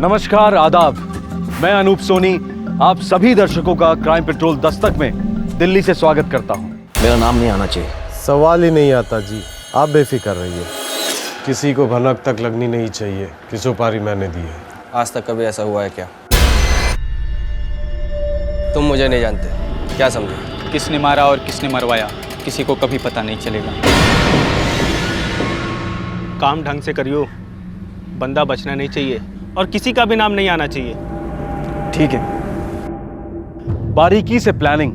नमस्कार, आदाब। मैं अनूप सोनी आप सभी दर्शकों का क्राइम पेट्रोल दस्तक में दिल्ली से स्वागत करता हूं। मेरा नाम नहीं आना चाहिए। सवाल ही नहीं आता जी, आप बेफिक्र रहिए। किसी को भनक तक लगनी नहीं चाहिए कि सुपारी मैंने दी है। आज तक कभी ऐसा हुआ है क्या? तुम मुझे नहीं जानते, क्या समझे? किसने मारा और किसने मरवाया किसी को कभी पता नहीं चलेगा। काम ढंग से करियो, बंदा बचना नहीं चाहिए और किसी का भी नाम नहीं आना चाहिए। ठीक है। बारीकी से प्लानिंग,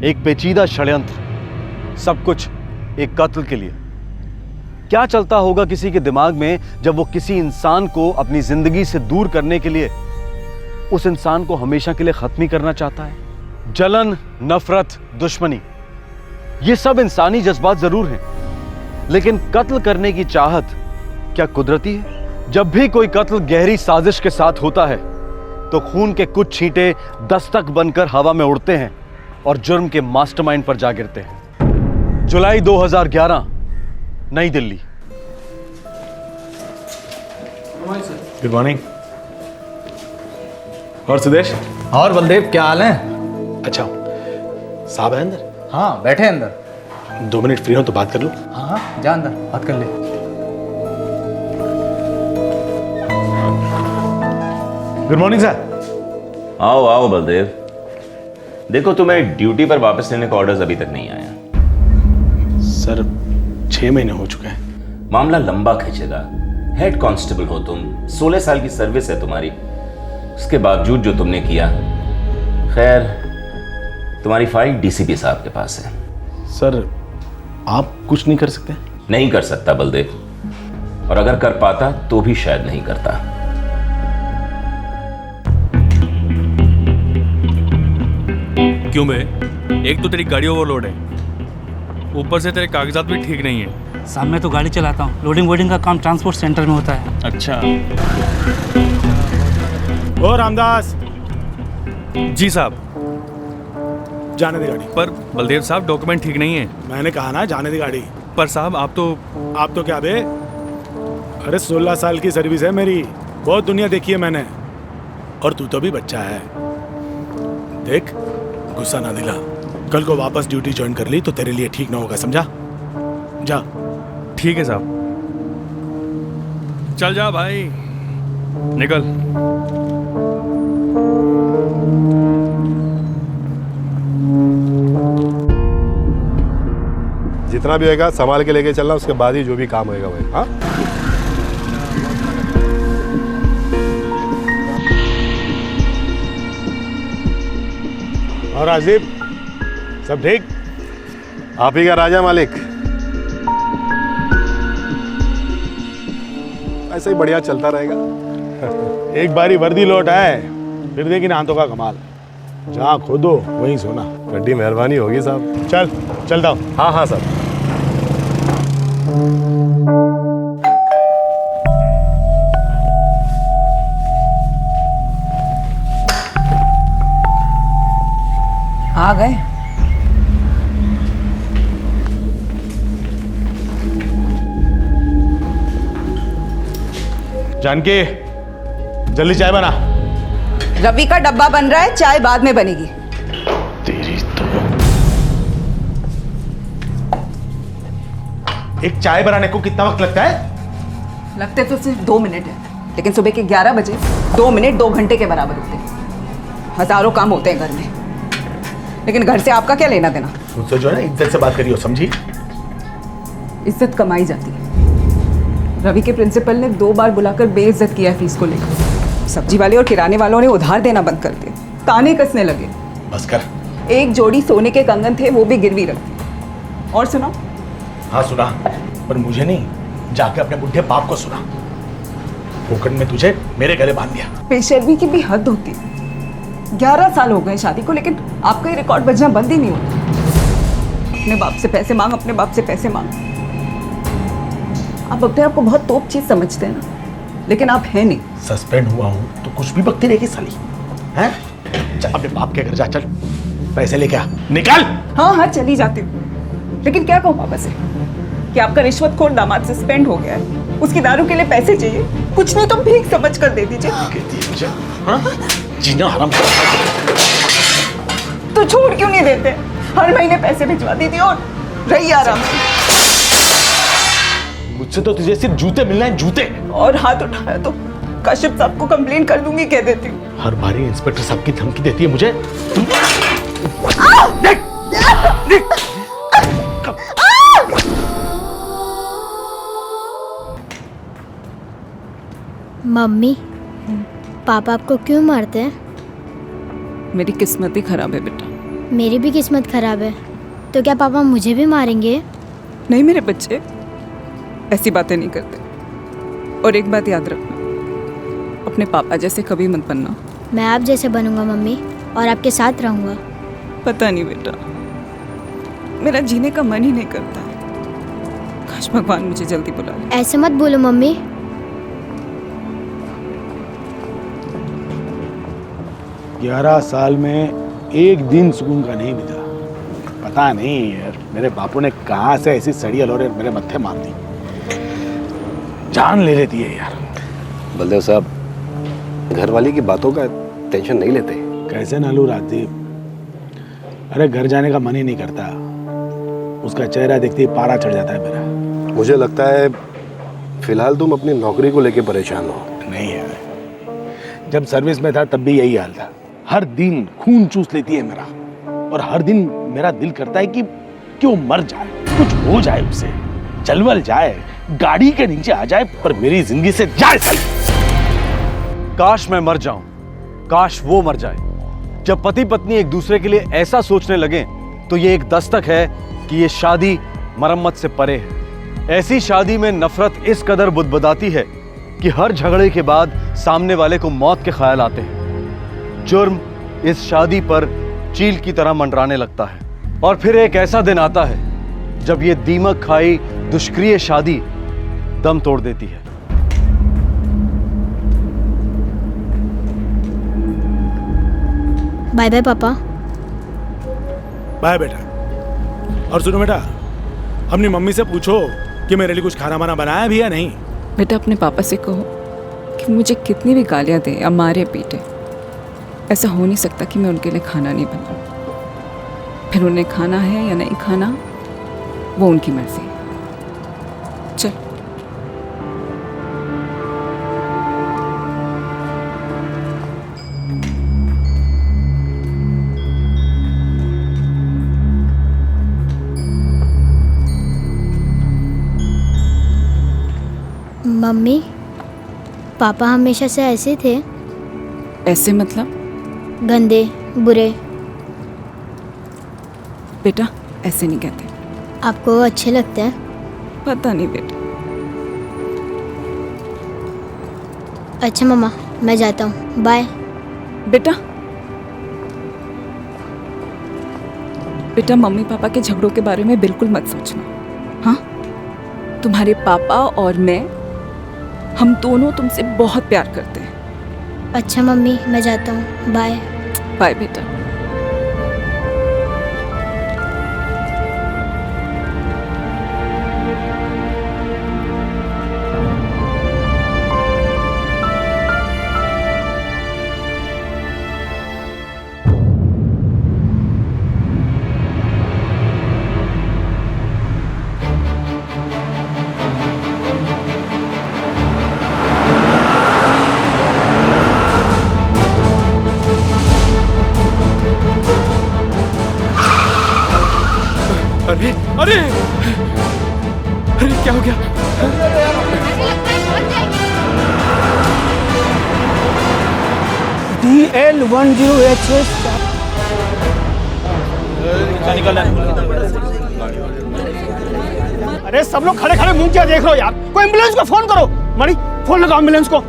एक पेचीदा षड्यंत्र, सब कुछ एक कत्ल के लिए। क्या चलता होगा किसी के दिमाग में जब वो किसी इंसान को अपनी जिंदगी से दूर करने के लिए उस इंसान को हमेशा के लिए खत्म ही करना चाहता है। जलन, नफरत, दुश्मनी, ये सब इंसानी जज्बात जरूर हैं, लेकिन कत्ल करने की चाहत क्या कुदरती है? जब भी कोई कत्ल गहरी साजिश के साथ होता है तो खून के कुछ छींटे दस्तक बनकर हवा में उड़ते हैं और जुर्म के मास्टरमाइंड पर जा गिरते हैं। जुलाई 2011, नई दिल्ली। Good morning. और सुदेश और बलदेव, क्या हाल है? अच्छा, साहब है अंदर? हाँ, बैठे अंदर। 2 मिनट फ्री हो तो बात कर लो। हाँ हाँ, जा अंदर बात कर ले। Good morning sir. आओ आओ बलदेव, देखो तुम्हें ड्यूटी पर वापस लेने का ऑर्डर्स अभी तक नहीं आया। सर 6 महीने हो चुके हैं। मामला लंबा खींचेगा। हेड कांस्टेबल हो तुम, 16 साल की सर्विस है तुम्हारी, उसके बावजूद जो तुमने किया। खैर, तुम्हारी फाइल डीसीपी साहब के पास है। सर आप कुछ नहीं कर सकते? नहीं कर सकता बलदेव, और अगर कर पाता तो भी शायद नहीं करता। क्यों बे? एक तो तेरी गाड़ी ओवरलोड है, ऊपर से तेरे कागजात भी ठीक नहीं है। साहब मैं तो गाड़ी चलाता हूँ, लोडिंग वोडिंग का काम ट्रांसपोर्ट सेंटर में होता है। अच्छा। ओ रामदास। जी साहब। जाने दे गाड़ी। पर बलदेव साहब, डॉक्यूमेंट ठीक नहीं है। मैंने कहा ना, जाने दे गाड़ी। पर साहब आप तो क्या बे? अरे 16 साल की सर्विस है मेरी, बहुत दुनिया देखी है मैंने, और तू तो भी बच्चा है। देख, गुस्सा ना दिला। कल को वापस ड्यूटी ज्वाइन कर ली तो तेरे लिए ठीक ना होगा, समझा? जा। ठीक है साहब। चल जा भाई, निकल। जितना भी होगा संभाल के लेके चलना, उसके बाद ही जो भी काम होगा वही। हाँ, और आसिफ, सब ठीक? आप ही का राजा मालिक। ऐसे ही बढ़िया चलता रहेगा। एक बारी वर्दी लौट आए फिर देखी ना हाथों का कमाल। जहाँ खोदो वहीं सोना। बड़ी मेहरबानी होगी साहब। चल चलता हूँ। हाँ हाँ सर। आ गए? जानकी, जल्दी चाय बना। रवि का डब्बा बन रहा है, चाय बाद में बनेगी। तेरी तो एक चाय बनाने को कितना वक्त लगता है? लगते तो सिर्फ 2 मिनट है, लेकिन सुबह के 11 बजे 2 मिनट 2 घंटे के बराबर होते हैं। हजारों काम होते हैं घर में, लेकिन घर से आपका क्या लेना देना? मुझसे जो है ना, इज्जत से बात करियो, समझी? इज्जत कमाई जाती है। रवि के प्रिंसिपल ने 2 बार बुलाकर बेइज्जत किया है फीस को लेकर। सब्जी वाले और किराने वालों ने उधार देना बंद कर दिया, ताने कसने लगे। बस कर। एक जोड़ी सोने के कंगन थे, वो भी गिरवी रख दिए। और सुना? हाँ सुना, पर मुझे नहीं, जाके अपने बुढ़े बाप को सुना। फोकट में तुझे मेरे गले बांध दिया। पेशरवी की भी हद होती है। 11 साल हो गए शादी को, लेकिन आपका ये रिकॉर्ड बजना बंद ही नहीं होता। अपने बाप से पैसे मांग, अपने बाप से पैसे मांग। आप अपने आप को बहुत तोप चीज समझते हैं ना, लेकिन आप हैं नहीं। सस्पेंड हुआ हूँ तो कुछ भी बकती रहेगी साली, हैं? चल अपने बाप के घर जा, चल पैसे लेके आ, निकल। हाँ हाँ चली जाती हूँ, लेकिन क्या कहूँ पापा से कि आपका रिश्वतखोर दामाद सस्पेंड हो गया है। उसकी दारू के लिए पैसे चाहिए, कुछ नहीं तो भीख समझ कर दे दीजिए। जीना हराम। तो छोड़ क्यों नहीं देते? हर महीने पैसे भिजवा दीजिए और रही आराम से। मुझसे तो तुझे सिर्फ जूते मिलना है, जूते। और हाथ उठाया तो काशिफ साहब को कंप्लेन कर दूंगी कह देती हूँ। हर बारी इंस्पेक्टर साहब की धमकी देती है मुझे। मम्मी, पापा आपको क्यों मारते हैं? मेरी किस्मत ही खराब है बेटा। मेरी भी किस्मत खराब है, तो क्या पापा मुझे भी मारेंगे? नहीं मेरे बच्चे, ऐसी बातें नहीं करते। और एक बात याद रखना, अपने पापा जैसे कभी मत बनना। मैं आप जैसे बनूंगा मम्मी, और आपके साथ रहूंगा। पता नहीं बेटा, मेरा जीने का मन ही नहीं करता। काश भगवान मुझे जल्दी बुला ले। ऐसे मत बोलो मम्मी। 11 साल में एक दिन सुकून का नहीं बीता। पता नहीं यार मेरे बापू ने कहाँ से ऐसी सड़ी अलोरे मेरे मत्थे मार दी, जान ले लेती है यार। बलदेव साहब, घरवाली की बातों का टेंशन नहीं लेते। कैसे ना लूं राजदीप, अरे घर जाने का मन ही नहीं करता। उसका चेहरा देखते ही पारा चढ़ जाता है मेरा। मुझे लगता है फिलहाल तुम अपनी नौकरी को लेके परेशान हो। नहीं यार, जब सर्विस में था तब भी यही हाल था। हर दिन खून चूस लेती है मेरा, और हर दिन मेरा दिल करता है कि क्यों मर जाए, कुछ हो जाए उसे, चलवल जाए, गाड़ी के नीचे आ जाए, पर मेरी जिंदगी से जाए साली। काश मैं मर जाऊं, काश वो मर जाए। जब पति पत्नी एक दूसरे के लिए ऐसा सोचने लगे तो ये एक दस्तक है कि ये शादी मरम्मत से परे है। ऐसी शादी में नफरत इस कदर बुदबुदाती है कि हर झगड़े के बाद सामने वाले को मौत के ख्याल आते हैं। जुर्म इस शादी पर चील की तरह मंडराने लगता है, और फिर एक ऐसा दिन आता है जब ये दीमक खाई दुष्क्रिय शादी दम तोड़ देती है। बाय बाय पापा। बाय बेटा। और सुनो बेटा, अपनी मम्मी से पूछो कि मेरे लिए कुछ खाना वाना बनाया भी या नहीं। बेटा अपने पापा से कहो कि मुझे कितनी भी गालियाँ दे या मारे पीटे, ऐसा हो नहीं सकता कि मैं उनके लिए खाना नहीं बनाऊं। फिर उन्हें खाना है या नहीं खाना वो उनकी मर्जी। चल। मम्मी, पापा हमेशा से ऐसे थे? ऐसे मतलब? गंदे, बुरे। बेटा ऐसे नहीं कहते। आपको वो अच्छे लगते हैं? पता नहीं बेटा। अच्छा मम्मा, मैं जाता हूँ, बाय। बेटा बेटा मम्मी पापा के झगड़ों के बारे में बिल्कुल मत सोचना। हाँ, तुम्हारे पापा और मैं, हम दोनों तुमसे बहुत प्यार करते हैं। अच्छा मम्मी, मैं जाता हूँ, बाय। बाय बेटा। अरे अरे अरे क्या हो गया? DL10HS। अरे सब लोग खड़े खड़े मुंह क्या देख रहे हो यार? कोई एम्बुलेंस को फोन करो। मणि, फोन लगाओ एम्बुलेंस को।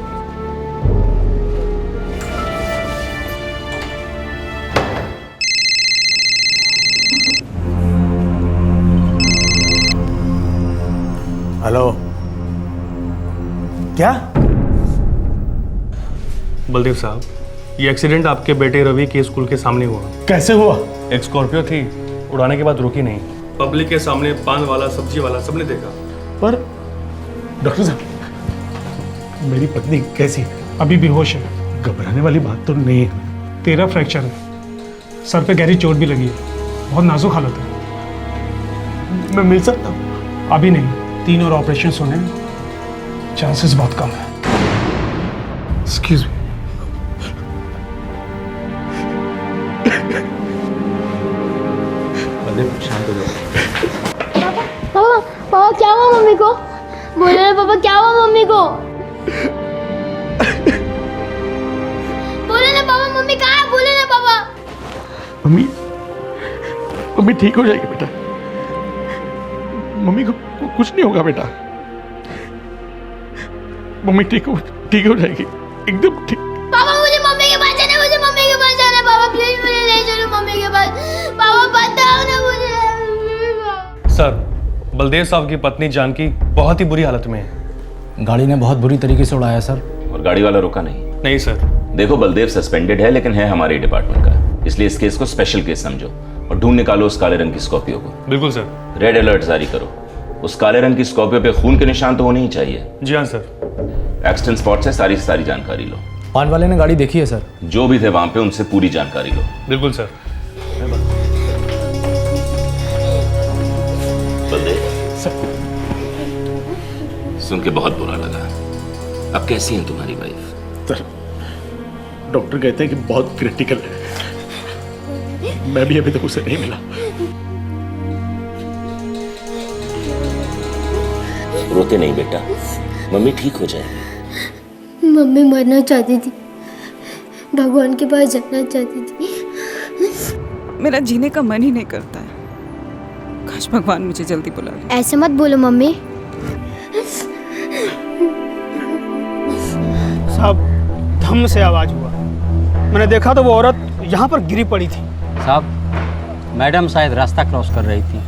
हेलो, क्या? बलदेव साहब, ये एक्सीडेंट आपके बेटे रवि के स्कूल के सामने हुआ। कैसे हुआ? एक स्कॉर्पियो थी, उड़ाने के बाद रुकी नहीं। पब्लिक के सामने पान वाला, सब्जी वाला सबने देखा। पर डॉक्टर साहब, मेरी पत्नी कैसी है? अभी बेहोश है। घबराने वाली बात तो नहीं है। 13 फ्रैक्चर है, सर पे गहरी चोट भी लगी है, बहुत नाजुक हालत है। मैं मिल सकता हूँ? अभी नहीं, 3 और ऑपरेशन होने हैं, चांसेस बहुत कम है। Excuse me. शांत हो जाओ। पापा पापा क्या हुआ मम्मी को? बोलो ना पापा, क्या हुआ मम्मी को? बोलो ना पापा, मम्मी कहाँ है? बोलो ना पापा। मम्मी ठीक हो जाएगी बेटा। मम्मी को कुछ नहीं होगा बेटा। मम्मी ठीक हो जाएगी, एकदम ठीक। पापा मुझे मम्मी के पास जाना है, मुझे मम्मी के पास जाना है। पापा प्लीज मुझे ले चलो मम्मी के पास। पापा बताओ ना मुझे। सर, बलदेव साहब की पत्नी जानकी बहुत ही बुरी हालत में है। गाड़ी ने बहुत बुरी तरीके से उड़ाया सर। और गाड़ी वाला रुका नहीं? नहीं सर। देखो, बलदेव सस्पेंडेड है लेकिन है हमारे डिपार्टमेंट का, इसलिए इस केस को स्पेशल केस समझो और ढूंढ निकालो उस काले रंग की स्कॉर्पियो को। बिल्कुल सर। रेड अलर्ट जारी करो। उस काले रंग की स्कॉर्पियो पे खून के निशान तो होने ही चाहिए। जी हाँ सर। एक्सीडेंट स्पॉट से सारी जानकारी लो। पान वाले ने गाड़ी देखी है सर? जो भी थे वहां पे उनसे पूरी जानकारी लो। बिल्कुल सर। बलदेव, सुन के बहुत बुरा लगा। अब कैसी है तुम्हारी वाइफ? सर, डॉक्टर कहते हैं कि बहुत क्रिटिकल है। मैं भी अभी तक उसे नहीं मिला। रोते नहीं बेटा, मम्मी ठीक हो जाएगी। मम्मी मरना चाहती थी, भगवान के पास जाना चाहती थी। मेरा जीने का मन ही नहीं करता है। काश भगवान मुझे जल्दी बुला ले। ऐसे मत बोलो मम्मी। साहब, धम से आवाज हुआ। मैंने देखा तो वो औरत यहाँ पर गिरी पड़ी थी। साहब, मैडम शायद रास्ता क्रॉस कर रही थी।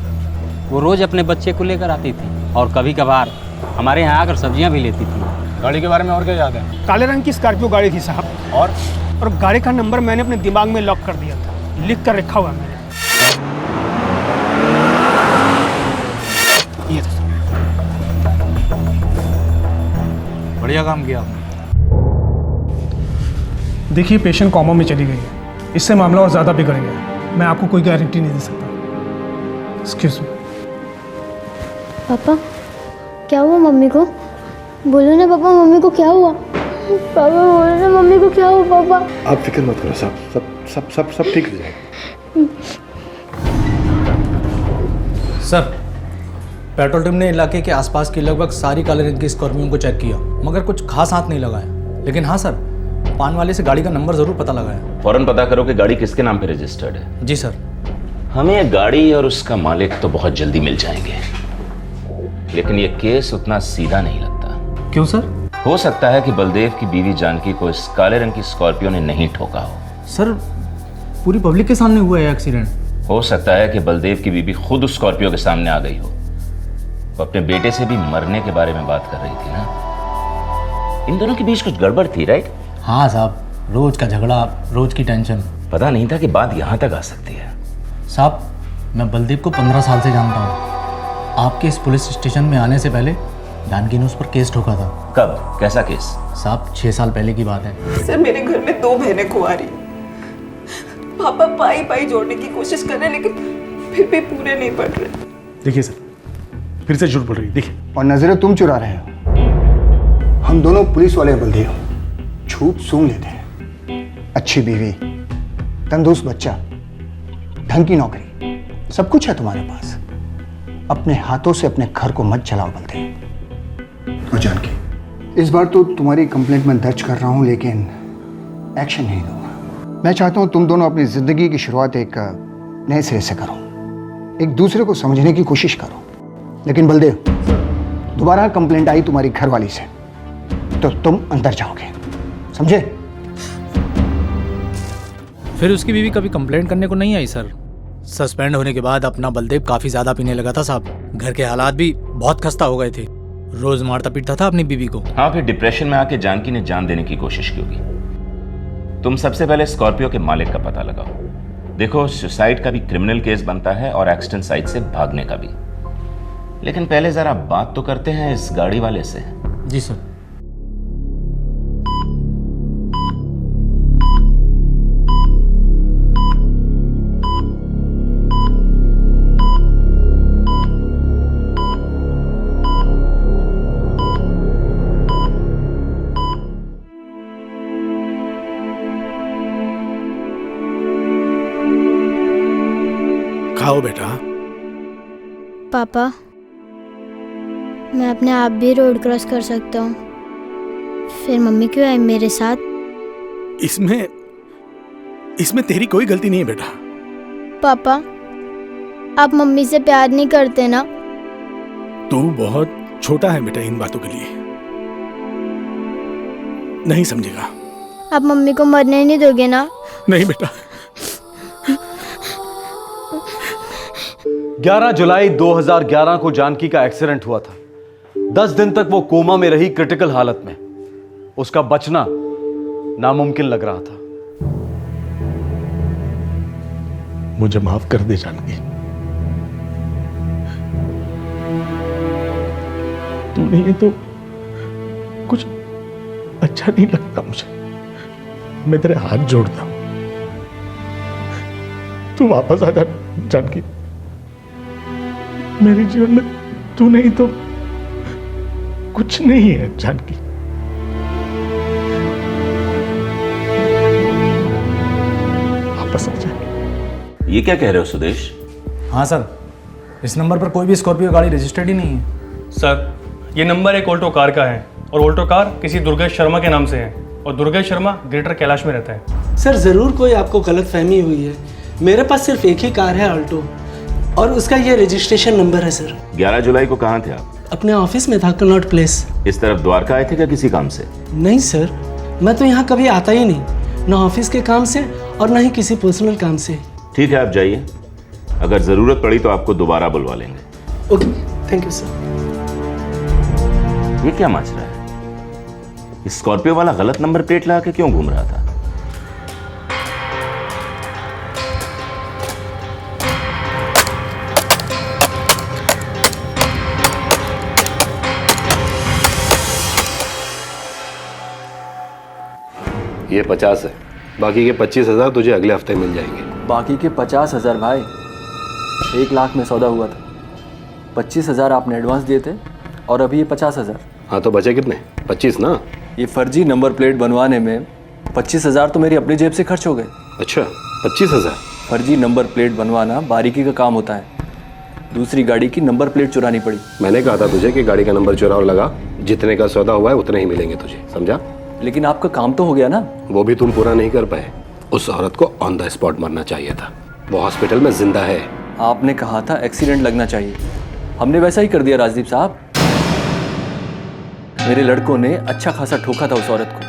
वो रोज अपने बच्चे को लेकर आती थी और कभी कभार हमारे यहाँ आकर सब्जियाँ भी लेती थी। गाड़ी के बारे में और क्या याद है? काले रंग की स्कॉर्पियो गाड़ी थी साहब। और गाड़ी का नंबर मैंने अपने दिमाग में लॉक कर दिया था, लिख कर रखा हुआ मैंने। ये तो बढ़िया काम किया। देखिए, पेशेंट कोमा में चली गई है, इससे मामला और ज़्यादा बिगड़ गया है। मैं आपको कोई गारंटी नहीं दे सकता। Excuse me. पापा क्या हुआ मम्मी को? बोलो ना पापा, मम्मी को क्या हुआ? पापा बोलो ना मम्मी को क्या हुआ? पापा आप फिक्र मत करो, सब ठीक हो जाएगा। सर, पेट्रोल टीम ने इलाके के आसपास की लगभग सारी काले रंग की स्कॉर्पियो को चेक किया, मगर कुछ खास हाथ नहीं लगाया। लेकिन हाँ सर, पान वाले से गाड़ी का नंबर जरूर पता लगाया। फौरन पता करो कि गाड़ी किसके नाम पे रजिस्टर्ड है। जी सर। हमें ये गाड़ी और उसका मालिक तो बहुत जल्दी मिल जाएंगे, लेकिन ये केस उतना सीधा नहीं लगता। क्यों सर? हो सकता है कि बलदेव की बीवी जानकी को इस काले रंग की स्कॉर्पियो ने नहीं ठोका हो। सर, पूरी पब्लिक के सामने हुआ है एक्सीडेंट। हो सकता है कि बलदेव की बीवी खुद उस स्कॉर्पियो के सामने आ गई हो। वो अपने बेटे से भी मरने के बारे में बात कर रही थी ना। इन दोनों के बीच कुछ गड़बड़ थी, राइट? हाँ साहब, रोज का झगड़ा, रोज की टेंशन। पता नहीं था कि बात यहाँ तक आ सकती है। साहब, मैं बलदेव को 15 साल से जानता हूँ। आपके इस पुलिस स्टेशन में आने से पहले जानकी ने उस पर केस ठोका था। कब? कैसा केस? साहब, 6 साल पहले की बात है। सर, मेरे घर में 2 बहनें कुंवारी। पापा पाई जोड़ने की कोशिश कर रहे, लेकिन फिर भी पूरे नहीं पड़ रहे। देखिए सर, फिर से झूठ बोल रही है। देखिए, और नजरें तुम चुरा रहे हो। हम दोनों पुलिस वाले बलदेव झूठ सूंघ लेते हैं। अच्छी बीवी, तंदुरुस्त बच्चा, ढंग की नौकरी, सब कुछ है तुम्हारे पास। अपने हाथों से अपने घर को मत चलाओ बलदेव। और जानकी, इस बार तो तुम्हारी कंप्लेंट में दर्ज कर रहा हूं, लेकिन एक्शन नहीं दूंगा। मैं चाहता हूं तुम दोनों अपनी जिंदगी की शुरुआत एक नए सिरे से करो, एक दूसरे को समझने की कोशिश करो। लेकिन बलदेव, दोबारा कंप्लेंट आई तुम्हारी घरवाली से तो तुम अंदर जाओगे, समझे? फिर उसकी बीवी कभी कंप्लेंट करने को नहीं आई सर। सस्पेंड होने के बाद अपना बलदेव काफी ज्यादा पीने लगा था साहब। घर के हालात भी बहुत खस्ता हो गए थे। रोज मारता पीटता था अपनी बीवी को। हाँ, फिर डिप्रेशन में आके जानकी ने जान देने की कोशिश की होगी। तुम सबसे पहले स्कॉर्पियो के मालिक का पता लगाओ। देखो, सुसाइड का भी क्रिमिनल केस बनता है और एक्सीडेंट साइट से भागने का भी। लेकिन पहले जरा बात तो करते हैं इस गाड़ी वाले से। जी सर। खाओ बेटा। पापा, मैं अपने आप भी रोड क्रॉस कर सकता हूँ, फिर मम्मी क्यों आई मेरे साथ? इसमें तेरी कोई गलती नहीं है बेटा। पापा, आप मम्मी से प्यार नहीं करते ना? तू बहुत छोटा है बेटा इन बातों के लिए, नहीं समझेगा। आप मम्मी को मरने नहीं दोगे ना? नहीं बेटा। 11 जुलाई 2011 को जानकी का एक्सीडेंट हुआ था। 10 दिन तक वो कोमा में रही, क्रिटिकल हालत में। उसका बचना नामुमकिन लग रहा था। मुझे माफ कर दे जानकी। तू नहीं है तो कुछ अच्छा नहीं लगता मुझे। मैं तेरे हाथ जोड़ता हूं, तू वापस आ जा जानकी। मेरे जीवन में तू नहीं तो कुछ नहीं है जानकी। वापस आ जा। ये क्या कह रहे हो सुदेश? हाँ सर, इस नंबर पर कोई भी स्कॉर्पियो गाड़ी रजिस्टर्ड ही नहीं है। सर, ये नंबर एक ऑल्टो कार का है और ऑल्टो कार किसी दुर्गेश शर्मा के नाम से है और दुर्गेश शर्मा ग्रेटर कैलाश में रहता है। सर ज़रूर कोई आपको गलत फहमी हुई है। मेरे पास सिर्फ एक ही कार है ऑल्टो, और उसका ये रजिस्ट्रेशन नंबर है सर। 11 जुलाई को कहाँ थे आप? अपने ऑफिस में था, कनॉट प्लेस। इस तरफ द्वारका आए थे क्या किसी काम से? नहीं सर, मैं तो यहाँ कभी आता ही नहीं, ना ऑफिस के काम से और ना ही किसी पर्सनल काम से। ठीक है, आप जाइए। अगर जरूरत पड़ी तो आपको दोबारा बुलवा लेंगे। Okay, thank you sir. ये क्या माजरा है? स्कॉर्पियो वाला गलत नंबर प्लेट लगा के क्यों घूम रहा था? ये 50 है, बाकी के 25,000 तुझे अगले हफ्ते मिल जाएंगे। बाकी के 50,000 भाई, 1 लाख में सौदा हुआ था। 25,000 आपने एडवांस दिए थे और अभी ये 50,000। हाँ तो बचे कितने? 25 ना? ये फर्जी नंबर प्लेट बनवाने में 25,000 तो मेरी अपनी जेब से खर्च हो गए। अच्छा, 25,000? फर्जी नंबर प्लेट बनवाना बारीकी का काम होता है। दूसरी गाड़ी की नंबर प्लेट चुरानी पड़ी। मैंने कहा था तुझे कि गाड़ी का नंबर चुरा और लगा, जितने का सौदा हुआ है उतने ही मिलेंगे तुझे, समझा? लेकिन आपका काम तो हो गया ना। वो भी तुम पूरा नहीं कर पाए। उस औरत को ऑन द स्पॉट मरना चाहिए था। वो हॉस्पिटल में जिंदा है। आपने कहा था एक्सीडेंट लगना चाहिए, हमने वैसा ही कर दिया राजदीप साहब। मेरे लड़कों ने अच्छा खासा ठोका था उस औरत को।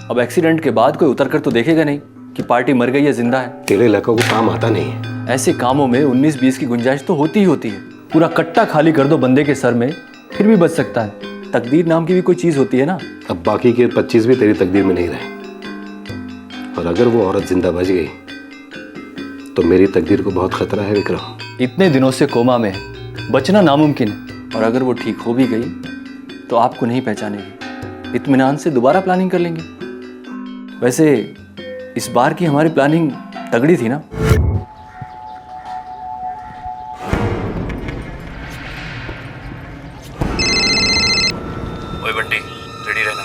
अब एक्सीडेंट के बाद कोई उतर कर तो देखेगा नहीं कि पार्टी मर गई या जिंदा है। तेरे लड़कों को काम आता नहीं है। ऐसे कामों में 19-20 की गुंजाइश तो होती ही होती है। पूरा कट्टा खाली कर दो बंदे के सर में, फिर भी बच सकता है। तकदीर नाम की भी कोई चीज होती है ना। अब बाकी के 25 भी तेरी तकदीर में नहीं रहे, और अगर वो औरत जिंदा बच गई तो मेरी तकदीर को बहुत खतरा है विक्रम। इतने दिनों से कोमा में है, बचना नामुमकिन है, और अगर वो ठीक हो भी गई तो आपको नहीं पहचानेगी। इत्मीनान से दोबारा प्लानिंग कर लेंगे। वैसे इस बार की हमारी प्लानिंग तगड़ी थी ना। ओए बंटी, रेडी रहना।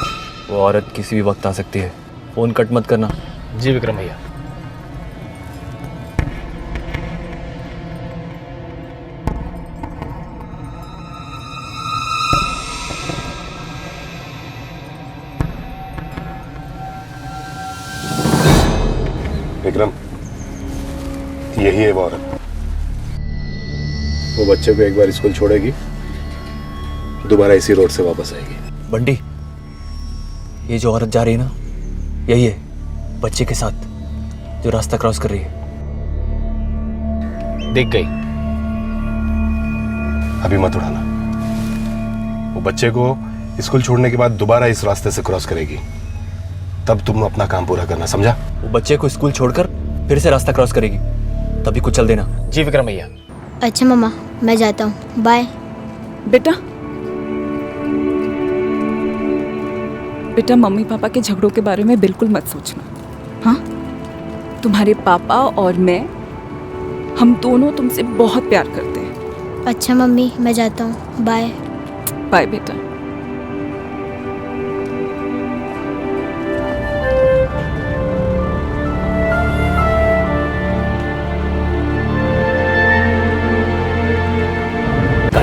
वो औरत किसी भी वक्त आ सकती है, फोन कट मत करना। जी विक्रम भैया। विक्रम, यही है वो औरत। वो बच्चे को एक बार स्कूल छोड़ेगी, दोबारा इसी रोड से वापस आएगी। बंटी, ये जो औरत जा रही है ना, यही है बच्चे के साथ जो रास्ता क्रॉस कर रही है। दिख गई। अभी मत उड़ाना। वो बच्चे को स्कूल छोड़ने के बाद दोबारा इस रास्ते से क्रॉस करेगी, तब तुम अपना काम पूरा करना, समझा? वो बच्चे को स्कूल छोड़कर फिर से रास्ता क्रॉस करेगी, तभी कुछ चल देना। जी विक्रम भैया। अच्छा मम्मा, मैं जाता हूँ, बाय। बेटा बेटा, मम्मी पापा के झगड़ों के बारे में बिल्कुल मत सोचना। हाँ, तुम्हारे पापा और मैं, हम दोनों तुमसे बहुत प्यार करते हैं। अच्छा मम्मी, मैं जाता हूँ, बाय। बाय बेटा।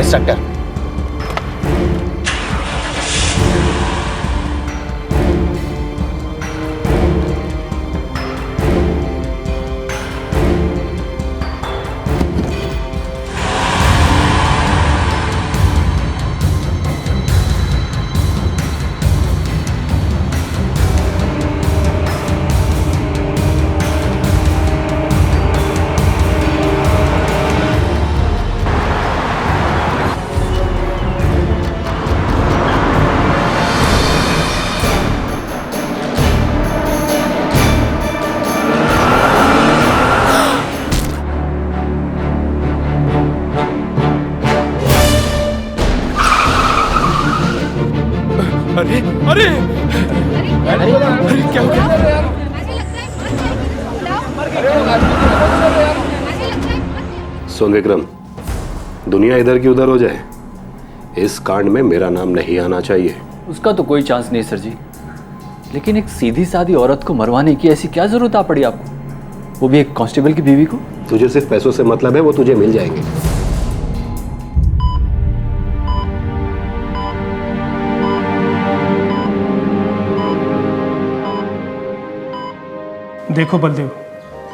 इंस्पेक्टर। अरे अरे अरे क्या हो गया? सुन विक्रम, दुनिया इधर की उधर हो जाए, इस कांड में मेरा नाम नहीं आना चाहिए। उसका तो कोई चांस नहीं सर जी, लेकिन एक सीधी सादी औरत को मरवाने की ऐसी क्या जरूरत आ पड़ी आपको, वो भी एक कांस्टेबल की बीवी को? तुझे सिर्फ पैसों से मतलब है, वो तुझे मिल जाएंगे। देखो बलदेव,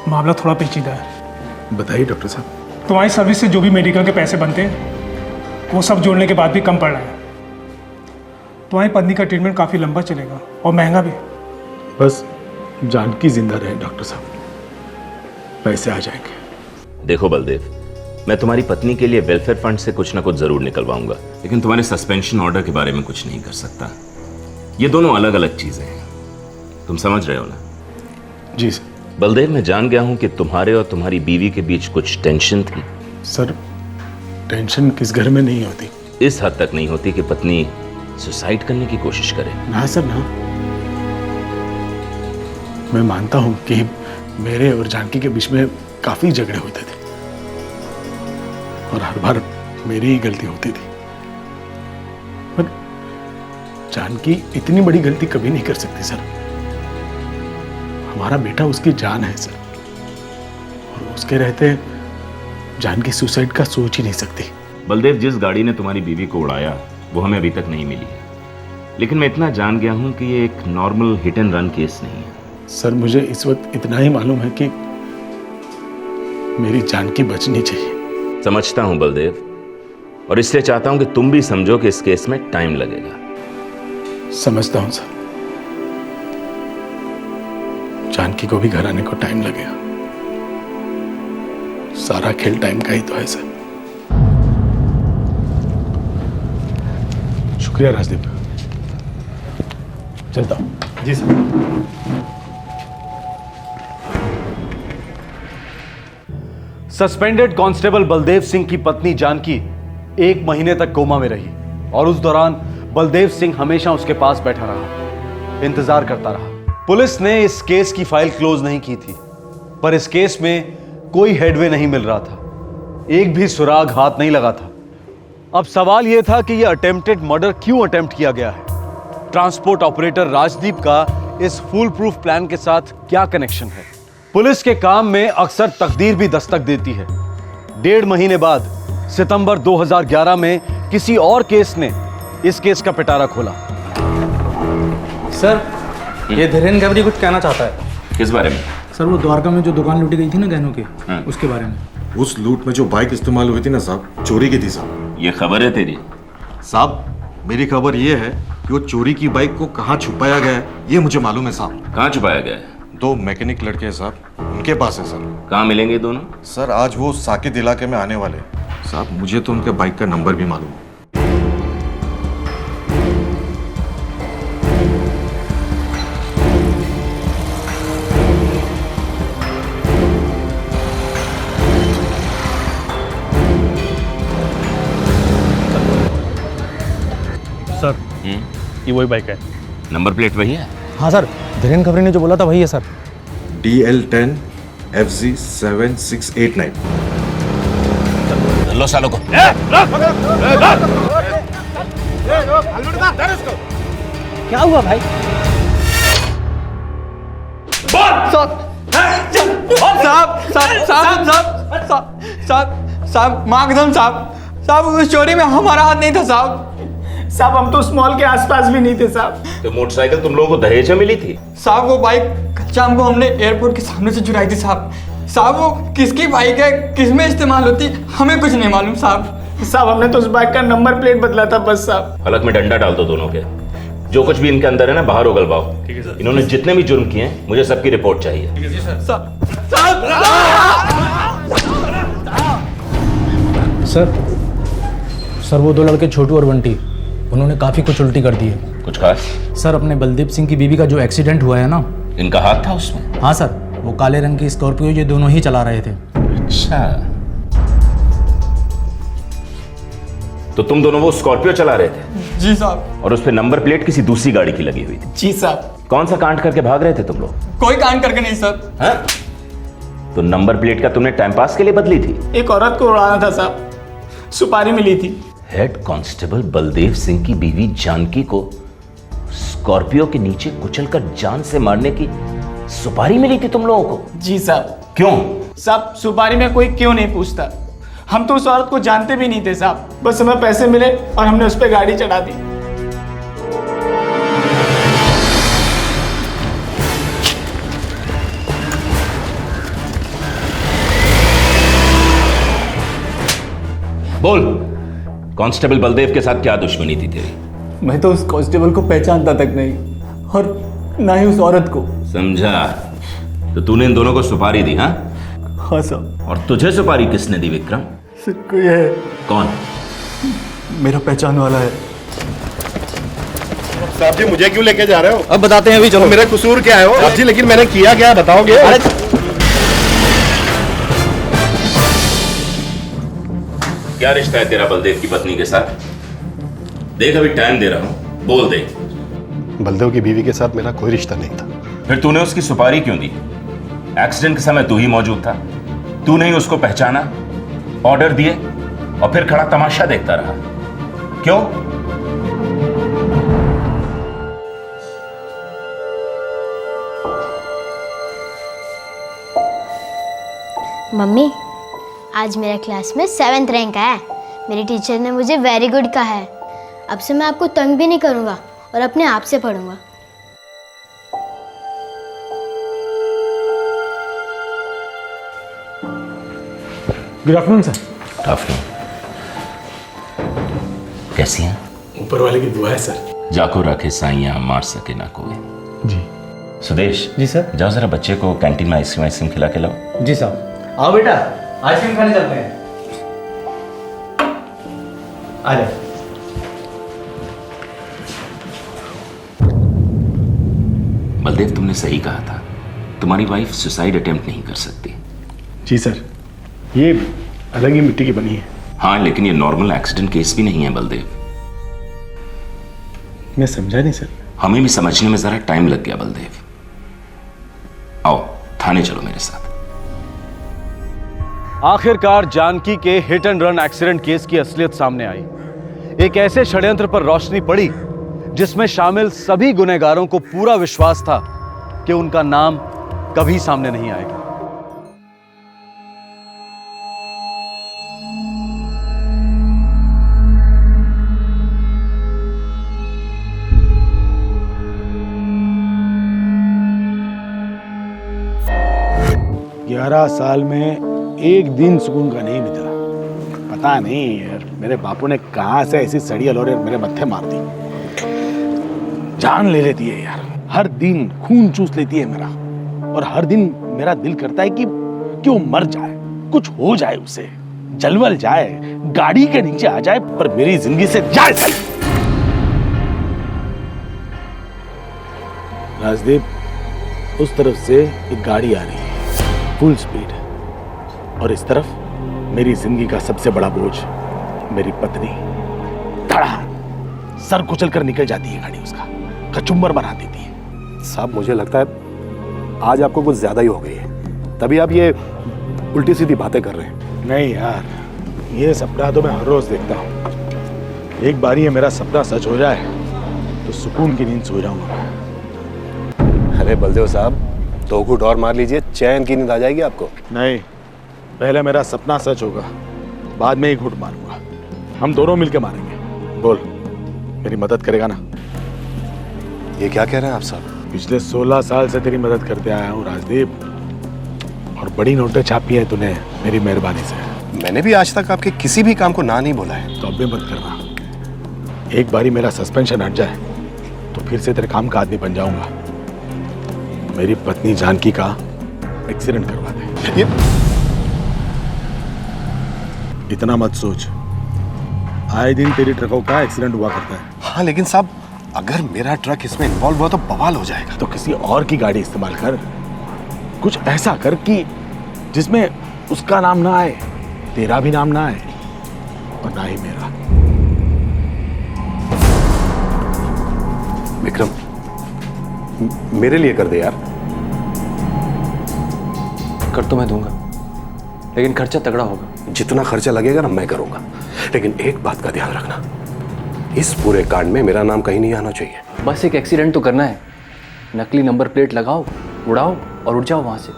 मामला थोड़ा पेचीदा है। बताइए डॉक्टर साहब। तुम्हारी सर्विस से जो भी मेडिकल के पैसे बनते हैं वो सब जोड़ने के बाद भी कम पड़ रहा है। तुम्हारी पत्नी का ट्रीटमेंट काफ़ी लंबा चलेगा और महंगा भी। बस जानकी जिंदा रहे डॉक्टर साहब, पैसे आ जाएंगे। देखो बलदेव, मैं तुम्हारी पत्नी के लिए वेलफेयर फंड से कुछ ना कुछ जरूर निकलवाऊंगा, लेकिन तुम्हारे सस्पेंशन ऑर्डर के बारे में कुछ नहीं कर सकता। ये दोनों अलग अलग चीजें हैं, तुम समझ रहे हो ना? जी सर। बलदेव, मैं जान गया हूं कि तुम्हारे और तुम्हारी बीवी के बीच कुछ टेंशन थी। सर, टेंशन किस घर में नहीं होती। इस हद तक नहीं होती कि पत्नी सुसाइड करने की कोशिश करे। ना सर ना, मैं मानता हूं कि मेरे और जानकी के बीच में काफी झगड़े होते थे और हर बार मेरी ही गलती होती थी, पर जानकी इतनी बड़ी गलती कभी नहीं कर सकती सर। हमारा बेटा उसकी जान है सर, और उसके रहते जानकी सुसाइड का सोच ही नहीं सकती। बलदेव, जिस गाड़ी ने तुम्हारी बीवी को उड़ाया वो हमें अभी तक नहीं मिली है, लेकिन मैं इतना जान गया हूं कि ये एक normal hit and run case नहीं है। सर, मुझे इस वक्त इतना ही मालूम है कि मेरी जानकी बचनी चाहिए। समझता हूं बलदेव, और इसलिए चाहता हूं कि तुम भी समझो कि इस केस में टाइम लगेगा। समझता हूं सर, जानकी को भी घर आने को टाइम लगेगा। सारा खेल टाइम का ही तो है सर। शुक्रिया राजदीप, चलता हूं। जी sir. Suspended constable Baldev Singh की पत्नी जानकी 1 महीने तक कोमा में रही और उस दौरान बलदेव सिंह हमेशा उसके पास बैठा रहा, इंतजार करता रहा। पुलिस ने इस केस की फाइल क्लोज नहीं की थी, पर इस केस में कोई हेडवे नहीं मिल रहा था, एक भी सुराग हाथ नहीं लगा था। अब सवाल यह था कि यह अटेम्प्टेड मर्डर क्यों अटेम्प्ट किया गया है? ट्रांसपोर्ट ऑपरेटर राजदीप का इस फुल प्रूफ प्लान के साथ क्या कनेक्शन है? पुलिस के काम में अक्सर तकदीर भी दस्तक देती है। 1.5 महीने बाद सितंबर 2011 में किसी और केस ने इस केस का पिटारा खोला। सर, ये धीरेन गबरी कुछ कहना चाहता है। किस बारे में? सर, वो द्वारका में जो दुकान लूटी गई थी ना गहनों की, उसके बारे में। उस लूट में जो बाइक इस्तेमाल हुई थी ना साहब, चोरी की थी साहब। ये खबर है तेरी? साहब, मेरी खबर ये है कि वो चोरी की बाइक को कहाँ छुपाया गया है ये मुझे मालूम है साहब। कहाँ छुपाया गया है? 2 मैकेनिक लड़के हैं साहब, उनके पास है सर। कहाँ मिलेंगे दोनों? सर, आज वो साकिब इलाके में आने वाले हैं साहब। मुझे तो उनके बाइक का नंबर भी मालूम है। सर, ये वही बाइक है। नंबर प्लेट वही है? हाँ सर, धीरेन खबरी ने जो बोला था वही है सर। DL10 FG 7689। लो सालों को। क्या हुआ भाई? साहब, माकदम साहब, साहब उस चोरी में हमारा हाथ नहीं था साहब। साहब हम तो उस मॉल के आसपास भी नहीं थे साहब। तो मोटरसाइकिल तुम लोगों को दहेज में मिली थी? साहब वो बाइक कल शाम को हमने एयरपोर्ट के सामने से चुराई थी साहब। साहब वो किसकी बाइक है, किस में इस्तेमाल होती, हमें कुछ नहीं मालूम साहब। साहब हमने तो उस बाइक का नंबर प्लेट बदला था बस साहब। हलक में डंडा डाल दो दोनों के। जो कुछ भी इनके अंदर है ना बाहर उगलवाओ। इन्होंने जितने भी जुर्म किए हैं मुझे सबकी रिपोर्ट चाहिए। सर वो 2 लड़के छोटू और बंटी, उन्होंने काफ़ी कुछ उल्टी कर दी है। कुछ खास? सर अपने बलदेव सिंह की बीवी का जो एक्सीडेंट हुआ है ना, इनका हाथ था उसमें? हाँ सर, वो काले रंग की स्कॉर्पियो ये दोनों ही चला रहे थे। अच्छा, तो तुम दोनों वो स्कॉर्पियो चला रहे थे? जी साहब। और उस पे नंबर प्लेट किसी दूसरी गाड़ी की लगी हुई थी? जी साहब। कौन सा कांड करके भाग रहे थे तुम लोग? कोई कांड करके नहीं सर। हाँ? तो नंबर प्लेट का तुमने टाइम पास के लिए बदली थी? एक औरत को उड़ाना था साहब, सुपारी मिली थी। हेड कांस्टेबल बलदेव सिंह की बीवी जानकी को स्कॉर्पियो के नीचे कुचलकर जान से मारने की सुपारी मिली थी तुम लोगों को? जी साहब। क्यों? साहब सुपारी में कोई क्यों नहीं पूछता, हम तो उस औरत को जानते भी नहीं थे साहब, बस हमें पैसे मिले और हमने उस पर गाड़ी चढ़ा दी। बोल, कांस्टेबल बलदेव के साथ क्या दुश्मनी थी तेरी? मैं तो उस कांस्टेबल को पहचानता तक नहीं, और ना ही उस औरत को। समझा। तो तूने इन दोनों को सुपारी दी? हाँ हाँ साहब। और तुझे सुपारी किसने दी विक्रम? सर कोई है। कौन? मेरा पहचान वाला है। साहब जी मुझे क्यों लेके जा रहे हो? अब बताते हैं अभी, चलो। मेरा कसूर क्या है? साहब जी लेकिन मैंने किया क्या बताओगे? क्या रिश्ता है तेरा बलदेव की पत्नी के साथ? देख अभी टाइम दे रहा हूं, बोल दे। बलदेव की बीवी के साथ मेरा कोई रिश्ता नहीं था। फिर तूने उसकी सुपारी क्यों दी? एक्सीडेंट के समय तू ही मौजूद था, तूने ही उसको पहचाना, ऑर्डर दिए और फिर खड़ा तमाशा देखता रहा। क्यों? मम्मी आज मेरा क्लास में 7th रैंक आया है। मेरी टीचर ने मुझे वेरी गुड कहा है। अब से मैं आपको तंग भी नहीं करूँगा और अपने आप से पढ़ूंगा। Good afternoon sir. Good afternoon. कैसी हैं? ऊपर वाले की दुआ है सर। जाको रखे साइयां मार सके ना कोई। जी। सुदेश। जी सर। जाओ जरा बच्चे को कैंटीन में आइसक्रीम खिला के लाओ। जी साहब। आओ बेटा, आइसक्रीम खाने चलते हैं। आ जाओ। बलदेव तुमने सही कहा था, तुम्हारी वाइफ सुसाइड अटेम्प्ट नहीं कर सकती। जी सर, ये अलग ही मिट्टी की बनी है। हाँ लेकिन ये नॉर्मल एक्सीडेंट केस भी नहीं है बलदेव। मैं समझा नहीं सर। हमें भी समझने में जरा टाइम लग गया बलदेव। आओ थाने चलो मेरे साथ। आखिरकार जानकी के hit and run accident case की असलियत सामने आई। एक ऐसे षड्यंत्र पर रोशनी पड़ी जिसमें शामिल सभी गुनहगारों को पूरा विश्वास था कि उनका नाम कभी सामने नहीं आएगा। ग्यारह साल में एक दिन सुकून का नहीं बीता। पता नहीं यार मेरे बापू ने कहां से ऐसी सड़ी अलोरे मेरे मत्थे मार दी। जान ले लेती है यार, हर दिन खून चूस लेती है मेरा, और हर दिन मेरा दिल करता है कि वो मर जाए, कुछ हो जाए उसे, जलवल जाए, गाड़ी के नीचे आ जाए, पर मेरी जिंदगी से जाए साली। राजदीप, उस तरफ से एक गाड़ी आ रही है फुल स्पीड, और इस तरफ मेरी जिंदगी का सबसे बड़ा बोझ मेरी पत्नी। धड़ा सर कुचल कर निकल जाती है गाड़ी, उसका कचुम्बर बना देती है। साहब मुझे लगता है आज आपको कुछ ज्यादा ही हो गई है, तभी आप ये उल्टी सीधी बातें कर रहे हैं। नहीं यार, ये सपना तो मैं हर रोज देखता हूँ। एक बार ये मेरा सपना सच हो जाए तो सुकून की नींद सो जाऊंगा। अरे बलदेव साहब, 2 घूंट और मार लीजिए, चैन की नींद आ जाएगी आपको। नहीं, पहले मेरा सपना सच होगा, बाद में ही घूंट मारूंगा। हम दोनों मिलके मारेंगे। बोल, मेरी मदद करेगा ना? ये क्या कह रहे हैं आप साहब? पिछले 16 साल से तेरी मदद करते आया हूँ राजदीप, और बड़ी नोटें छापी है तूने मेरी मेहरबानी से। मैंने भी आज तक आपके किसी भी काम को ना नहीं बोला है। तो अब भी मत करना। एक बारी मेरा सस्पेंशन हट जाए तो फिर से तेरे काम का आदमी बन जाऊंगा। मेरी पत्नी जानकी का एक्सीडेंट करवा दे। इतना मत सोच, आए दिन तेरी ट्रकों का एक्सीडेंट हुआ करता है। हाँ लेकिन साहब, अगर मेरा ट्रक इसमें इन्वॉल्व हुआ तो बवाल हो जाएगा। तो किसी और की गाड़ी इस्तेमाल कर, कुछ ऐसा कर कि जिसमें उसका नाम ना आए, तेरा भी नाम ना आए और ना ही मेरा। विक्रम, मेरे लिए कर दे यार। कर तो मैं दूंगा, लेकिन खर्चा तगड़ा होगा। जितना खर्चा लगेगा ना मैं करूंगा, लेकिन एक बात का ध्यान रखना, इस पूरे कांड में मेरा नाम कहीं नहीं आना चाहिए। बस एक एक्सीडेंट तो करना है, नकली नंबर प्लेट लगाओ, उड़ाओ और उड़ जाओ वहां से।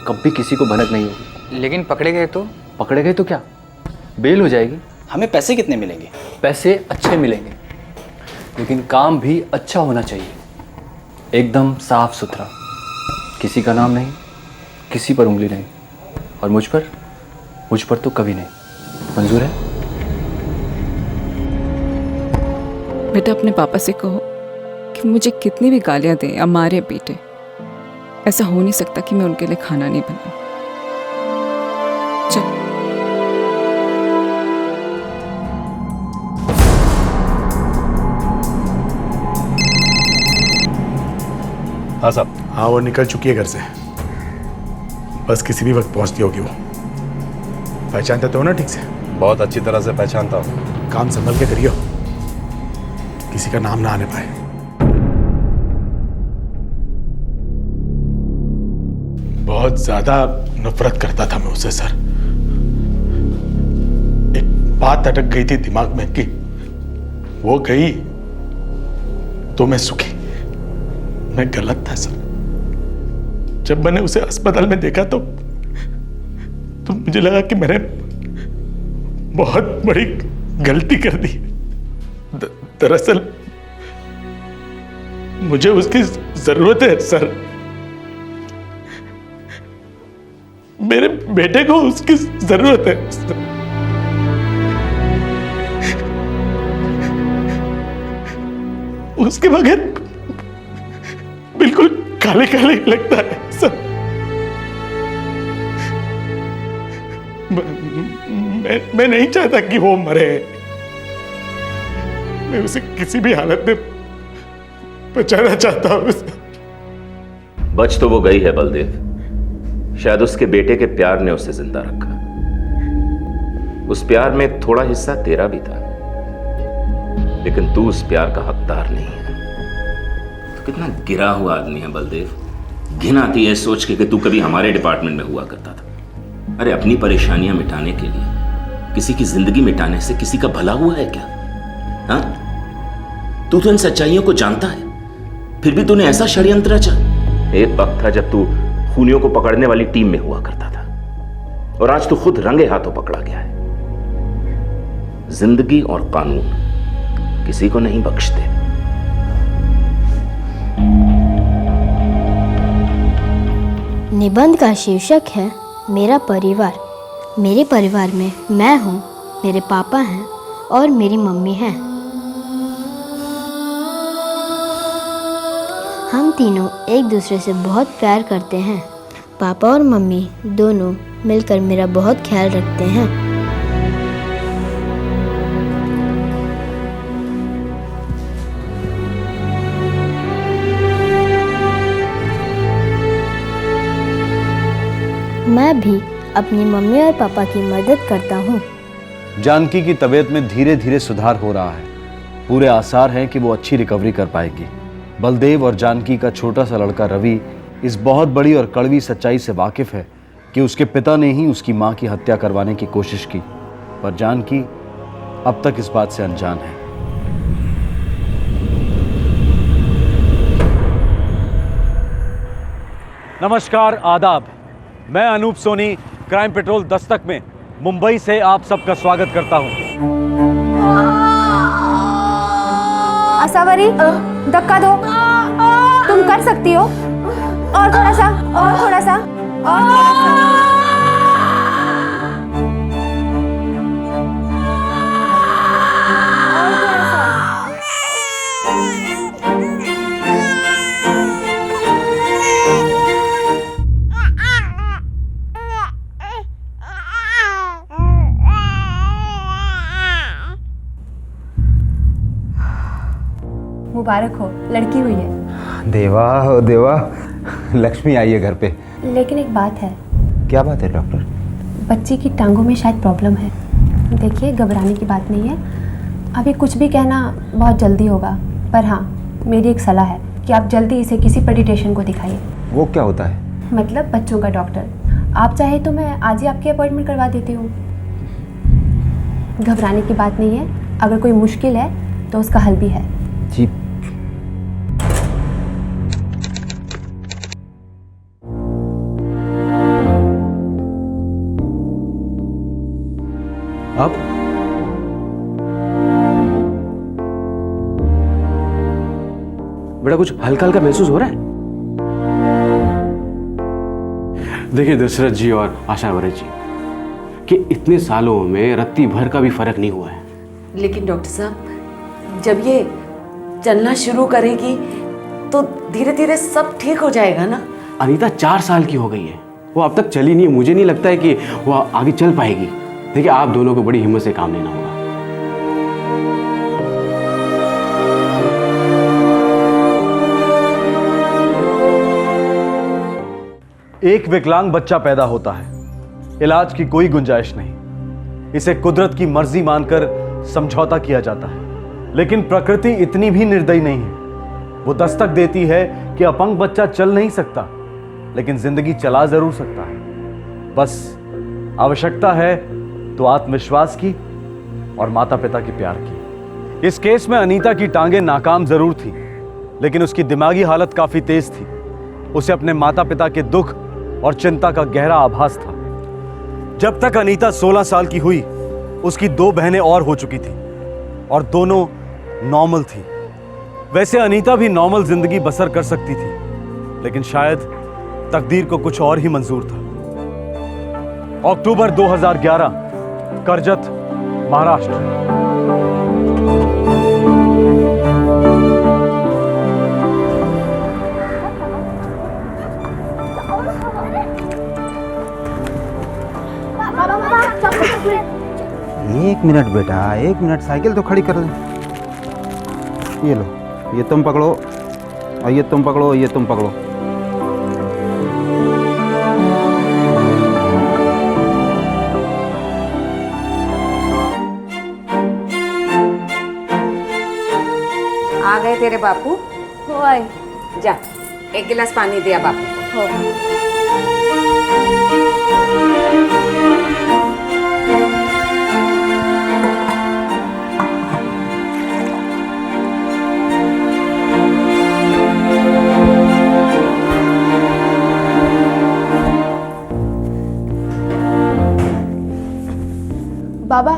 कभी किसी को भनक नहीं होगी। लेकिन पकड़े गए तो? पकड़े गए तो क्या, बेल हो जाएगी। हमें पैसे कितने मिलेंगे? पैसे अच्छे मिलेंगे, लेकिन काम भी अच्छा होना चाहिए, एकदम साफ सुथरा, किसी का नाम नहीं, किसी पर उंगली नहीं, और मुझ पर तो कभी नहीं। मंजूर है? बेटा अपने पापा से कहो कि मुझे कितनी भी गालियां दें या मारे पीटे, ऐसा हो नहीं सकता कि मैं उनके लिए खाना नहीं बनाऊं। चल। हाँ साहब। हाँ, वो निकल चुकी है घर से, बस किसी भी वक्त पहुंचती होगी। वो पहचानते तो हो ना ठीक से? बहुत अच्छी तरह से पहचानता हूँ। काम संभल के करियो, किसी का नाम ना आने पाए। बहुत ज्यादा नफरत करता था मैं उससे सर। एक बात अटक गई थी दिमाग में कि वो गई तो मैं सुखी। मैं गलत था सर। जब मैंने उसे अस्पताल में देखा तो मुझे लगा कि मैंने बहुत बड़ी गलती कर दी। दरअसल मुझे उसकी जरूरत है सर। मेरे बेटे को उसकी जरूरत है। उसके बगैर बिल्कुल काले काले लगता है सर। मैं नहीं चाहता कि वो मरे। मैं उसे किसी भी हालत में बचाना चाहता हूं। बच तो वो गई है बलदेव, शायद उसके बेटे के प्यार ने उसे जिंदा रखा। उस प्यार में थोड़ा हिस्सा तेरा भी था, लेकिन तू उस प्यार का हकदार नहीं है। तो कितना गिरा हुआ आदमी है बलदेव। घिन आती है सोच के कि तू कभी हमारे डिपार्टमेंट में हुआ करता था। अरे अपनी परेशानियां मिटाने के लिए किसी की जिंदगी मिटाने से किसी का भला हुआ है क्या? हाँ, तू तो इन सच्चाइयों को जानता है, फिर भी तूने ऐसा षड्यंत्र रचा। एक वक्त था जब तू खूनियों को पकड़ने वाली टीम में हुआ करता था, और आज तू खुद रंगे हाथों पकड़ा गया है। जिंदगी और कानून किसी को नहीं बख्शते। निबंध का शीर्षक है मेरा परिवार। मेरे परिवार में मैं हूँ, मेरे पापा हैं और मेरी मम्मी है। हम तीनों एक दूसरे से बहुत प्यार करते हैं। पापा और मम्मी दोनों मिलकर मेरा बहुत ख्याल रखते हैं। मैं भी अपनी मम्मी और पापा की मदद करता हूँ। जानकी की तबीयत में धीरे धीरे सुधार हो रहा है। पूरे आसार हैं कि वो अच्छी रिकवरी कर पाएगी। बलदेव और जानकी का छोटा सा लड़का रवि इस बहुत बड़ी और कड़वी सच्चाई से वाकिफ है कि उसके पिता ने ही उसकी मां की हत्या करवाने की कोशिश की, पर जानकी अब तक इस बात से अनजान है। नमस्कार, आदाब। मैं अनूप सोनी क्राइम पेट्रोल दस्तक में मुंबई से आप सबका स्वागत करता हूं। आशावरी, धक्का दो। तुम कर सकती हो। और थोड़ा सा, और थोड़ा सा, और थोड़ा सा। मुबारक हो, लड़की हुई है। देवा हो देवा, लक्ष्मी आई है घर पे। लेकिन एक बात है। क्या बात है डॉक्टर? बच्ची की टांगों में शायद प्रॉब्लम है। देखिए, घबराने की बात नहीं है। अभी कुछ भी कहना बहुत जल्दी होगा, पर हाँ, मेरी एक सलाह है कि आप जल्दी इसे किसी पेडिट्रिशियन को दिखाइए। वो क्या होता है? मतलब बच्चों का डॉक्टर। आप चाहे तो मैं आज ही आपकी अपॉइंटमेंट करवा देती हूँ। घबराने की बात नहीं है। अगर कोई मुश्किल है तो उसका हल भी है। जी। अब बेटा कुछ हल्का हल्का महसूस हो रहा है? देखिए दशरथ जी और आशावरी जी, कि इतने सालों में रत्ती भर का भी फर्क नहीं हुआ है। लेकिन डॉक्टर साहब, जब ये चलना शुरू करेगी तो धीरे धीरे सब ठीक हो जाएगा ना। अनीता 4 साल की हो गई है, वो अब तक चली नहीं है। मुझे नहीं लगता है कि वो आगे चल पाएगी। देखिए, आप दोनों को बड़ी हिम्मत से काम लेना होगा। एक विकलांग बच्चा पैदा होता है, इलाज की कोई गुंजाइश नहीं। इसे कुदरत की मर्जी मानकर समझौता किया जाता है। लेकिन प्रकृति इतनी भी निर्दयी नहीं है। वो दस्तक देती है कि अपंग बच्चा चल नहीं सकता, लेकिन जिंदगी चला जरूर सकता है। बस आवश्यकता है तो आत्मविश्वास की और माता पिता के प्यार की। इस केस में अनीता की टांगें नाकाम जरूर थी, लेकिन उसकी दिमागी हालत काफी तेज थी। उसे अपने माता पिता के दुख और चिंता का गहरा आभास था। जब तक अनीता 16 साल की हुई, उसकी 2 बहनें और हो चुकी थी और दोनों नॉर्मल थी। वैसे अनीता भी नॉर्मल जिंदगी बसर कर सकती थी, लेकिन शायद तकदीर को कुछ और ही मंजूर था। अक्टूबर 2011, कर्जत, महाराष्ट्र। एक मिनट बेटा, 1 मिनट, साइकिल तो खड़ी कर ले। ये लो, ये तुम पकड़ो और ये तुम पकड़ो, ये तुम पकड़ो। आ गए तेरे बापू? हो आए। जा, 1 गिलास पानी दिया बापू को। बाबा,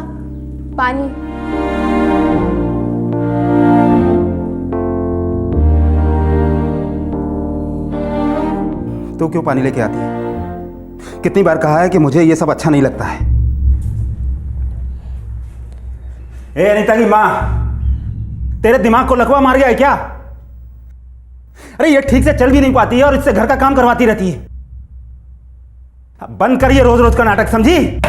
पानी। तो क्यों पानी लेके आती है? कितनी बार कहा है कि मुझे ये सब अच्छा नहीं लगता है। ए अनीता की माँ, तेरे दिमाग को लकवा मार गया है क्या? अरे ये ठीक से चल भी नहीं पाती है और इससे घर का काम करवाती रहती है। अब बंद करिए रोज रोज का नाटक, समझी?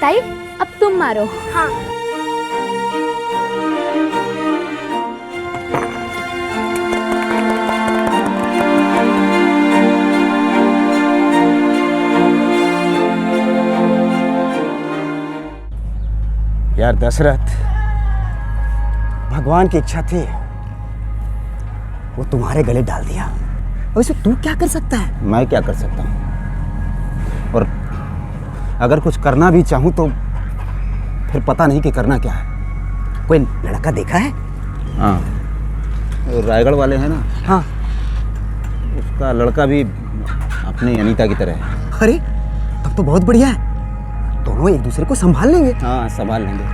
ताई, अब तुम मारो। हाँ। यार दशरथ, भगवान की इच्छा थी, वो तुम्हारे गले डाल दिया। और इसे तू क्या कर सकता है? मैं क्या कर सकता हूँ? और अगर कुछ करना भी चाहूँ तो फिर पता नहीं कि करना क्या है। कोई लड़का देखा है? हाँ, रायगढ़ वाले हैं ना, हाँ, उसका लड़का भी अपनी अनीता की तरह है। अरे तब तो बहुत बढ़िया है, दोनों एक दूसरे को संभाल लेंगे। हाँ संभाल लेंगे,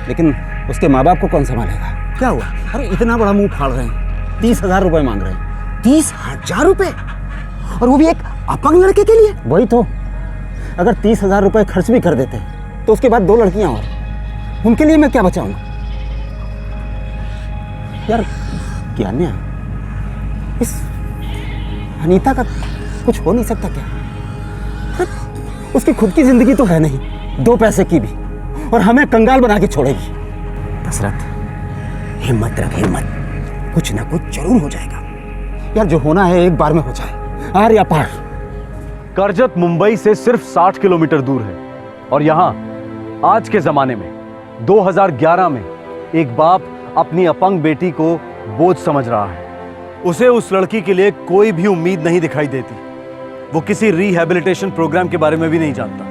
लेकिन उसके माँ बाप को कौन संभालेगा? क्या हुआ? अरे इतना बड़ा मुंह फाड़ रहे हैं, 30,000 रुपए मांग रहे हैं। 30,000 रुपए? और वो भी एक अपंग लड़के के लिए? वही तो, अगर 30,000 रुपए खर्च भी कर देते तो उसके बाद 2 लड़कियां और, उनके लिए मैं क्या बचाऊंगा? यार ज्ञान्या, इस अनीता का कुछ हो नहीं सकता क्या? उसकी खुद की जिंदगी तो है नहीं, 2 पैसे की भी, और हमें कंगाल बना के छोड़ेगी। दशरथ हिम्मत रख, हिम्मत, कुछ ना कुछ जरूर हो जाएगा। यार जो होना है एक बार में हो जाए, आर या पार। करजत मुंबई से सिर्फ 60 किलोमीटर दूर है, और यहां आज के जमाने में 2011 में एक बाप अपनी अपंग बेटी को बोझ समझ रहा है। उसे उस लड़की के लिए कोई भी उम्मीद नहीं दिखाई देती। वो किसी रिहैबिलिटेशन प्रोग्राम के बारे में भी नहीं जानता,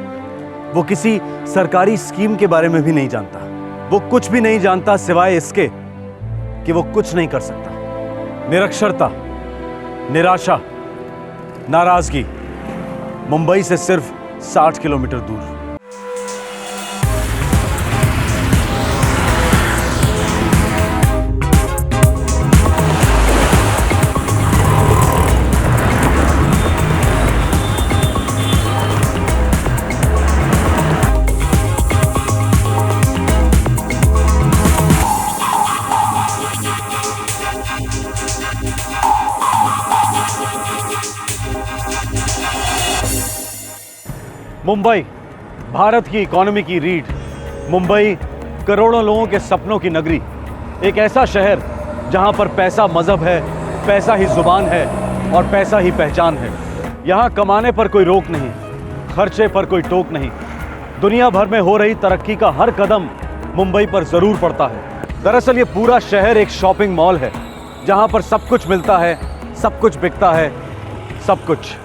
वो किसी सरकारी स्कीम के बारे में भी नहीं जानता, वो कुछ भी नहीं जानता सिवाय इसके कि वो कुछ नहीं कर सकता। निरक्षरता, निराशा, नाराजगी, मुंबई से सिर्फ 60 किलोमीटर दूर। मुंबई भारत की इकोनॉमी की रीढ़, मुंबई करोड़ों लोगों के सपनों की नगरी, एक ऐसा शहर जहां पर पैसा मजहब है, पैसा ही जुबान है और पैसा ही पहचान है। यहां कमाने पर कोई रोक नहीं, खर्चे पर कोई टोक नहीं। दुनिया भर में हो रही तरक्की का हर कदम मुंबई पर जरूर पड़ता है। दरअसल ये पूरा शहर एक शॉपिंग मॉल है जहां पर सब कुछ मिलता है, सब कुछ बिकता है, सब कुछ।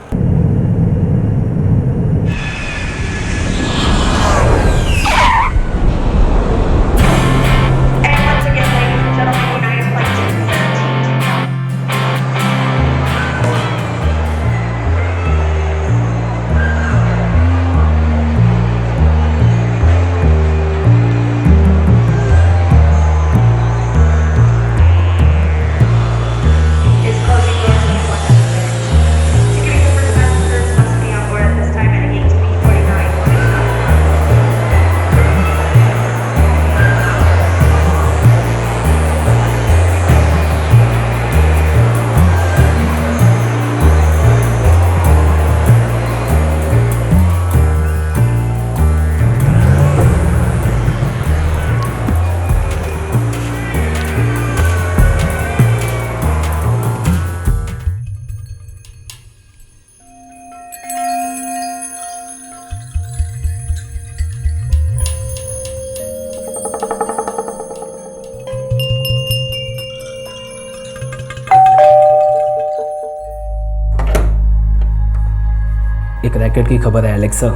एक रैकेट की खबर है एलेक्सा।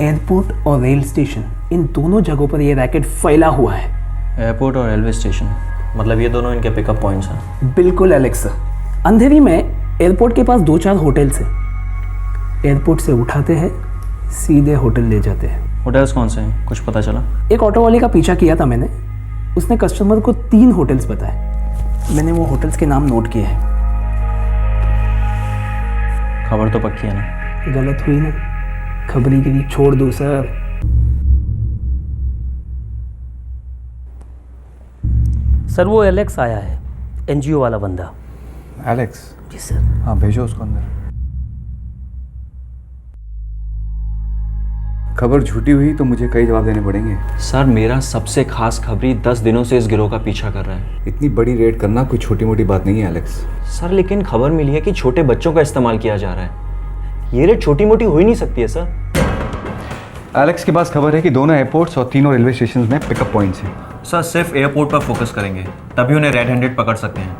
एयरपोर्ट और रेल स्टेशन, इन दोनों जगहों पर ये रैकेट फैला हुआ है। एयरपोर्ट और रेलवे स्टेशन, मतलब ये दोनों इनके पिकअप पॉइंट्स हैं। बिल्कुल एलेक्सा। अंधेरी में एयरपोर्ट के पास 2-4 होटल्स हैं। एयरपोर्ट से उठाते हैं, सीधे होटल ले जाते हैं। होटल्स कौन से हैं, कुछ पता चला? एक ऑटो वाले का पीछा किया था मैंने, उसने कस्टमर को 3 होटल्स बताए। मैंने वो होटल्स के नाम नोट किए हैं। खबर तो पक्की है ना? गलत हुई ना, खबरीगिरी छोड़ दो सर। सर वो एलेक्स आया है, एनजीओ वाला बंदा। एलेक्स? जी सर। हाँ भेजो उसको अंदर। खबर झूठी हुई तो मुझे कई जवाब देने पड़ेंगे। सर मेरा सबसे खास खबरी 10 दिनों से इस गिरोह का पीछा कर रहा है। इतनी बड़ी रेड करना कोई छोटी मोटी बात नहीं है एलेक्स। सर लेकिन खबर मिली है कि छोटे बच्चों का इस्तेमाल किया जा रहा है। ये रेड छोटी मोटी हो ही नहीं सकती है सर। एलेक्स के पास खबर है कि दोनों एयरपोर्ट्स और तीनों रेलवे स्टेशन में पिकअप पॉइंट्स हैं। सर सिर्फ एयरपोर्ट पर फोकस करेंगे, तभी उन्हें रेड हैंडेड पकड़ सकते हैं।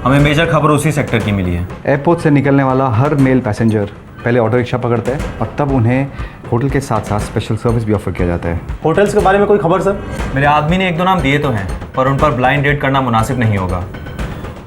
हमें मेजर खबर उसी सेक्टर की मिली है। एयरपोर्ट से निकलने वाला हर मेल पैसेंजर पहले ऑटो रिक्शा पकड़ता है और तब उन्हें होटल के साथ साथ स्पेशल सर्विस भी ऑफर किया जाता है। होटल्स के बारे में कोई खबर सर? मेरे आदमी ने 1-2 नाम दिए तो हैं, पर उन पर ब्लाइंड रेड करना मुनासिब नहीं होगा।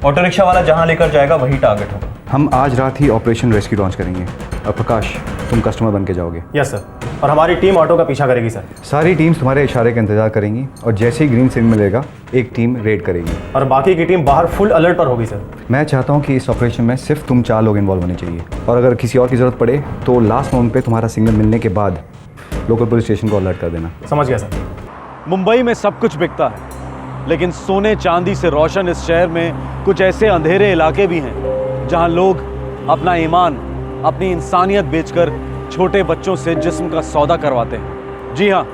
ऑटो रिक्शा वाला जहाँ लेकर जाएगा वही टारगेट होगा। हम आज रात ही ऑपरेशन रेस्क्यू लॉन्च करेंगे और प्रकाश तुम कस्टमर बन के जाओगे। यस सर, और हमारी टीम ऑटो का पीछा करेगी सर। सारी टीम्स तुम्हारे इशारे का इंतजार करेंगी और जैसे ही ग्रीन सिग्नल मिलेगा एक टीम रेड करेगी और बाकी की टीम बाहर फुल अलर्ट पर होगी सर। मैं चाहता हूँ कि इस ऑपरेशन में सिर्फ तुम 4 लोग इन्वॉल्व होने चाहिए और अगर किसी और की ज़रूरत पड़े तो लास्ट मोमेंट पे तुम्हारा सिग्नल मिलने के बाद लोकल पुलिस स्टेशन को अलर्ट कर देना। समझ गया सर। मुंबई में सब कुछ बिकता है, लेकिन सोने चांदी से रोशन इस शहर में कुछ ऐसे अंधेरे इलाके भी हैं जहां लोग अपना ईमान, अपनी इंसानियत बेचकर छोटे बच्चों से जिस्म का सौदा करवाते हैं। जी हाँ,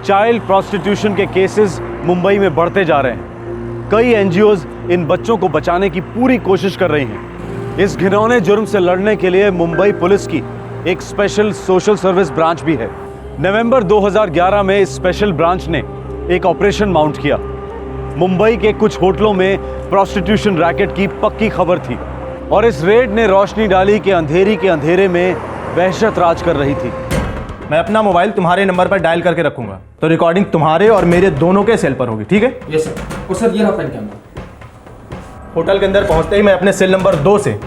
चाइल्ड प्रोस्टिट्यूशन के केसेस मुंबई में बढ़ते जा रहे हैं। कई एनजीओज इन बच्चों को बचाने की पूरी कोशिश कर रही हैं। इस घिनौने जुर्म से लड़ने के लिए मुंबई पुलिस की एक स्पेशल सोशल सर्विस ब्रांच भी है। नवंबर 2011 में इस स्पेशल ब्रांच ने एक ऑपरेशन माउंट किया। मुंबई के कुछ होटलों में प्रोस्टिट्यूशन रैकेट की पक्की खबर थी और इस रेड ने रोशनी डाली कि अंधेरी के अंधेरे में वहशत राज कर रही थी। मैं अपना मोबाइल तुम्हारे नंबर पर डायल करके रखूंगा, तो रिकॉर्डिंग तुम्हारे और मेरे दोनों के सेल पर होगी, ठीक है? Yes sir. और सर ये रहा पेन कैमरा। होटल के अंदर पहुंचते ही मैं अपने सेल नंबर 2 से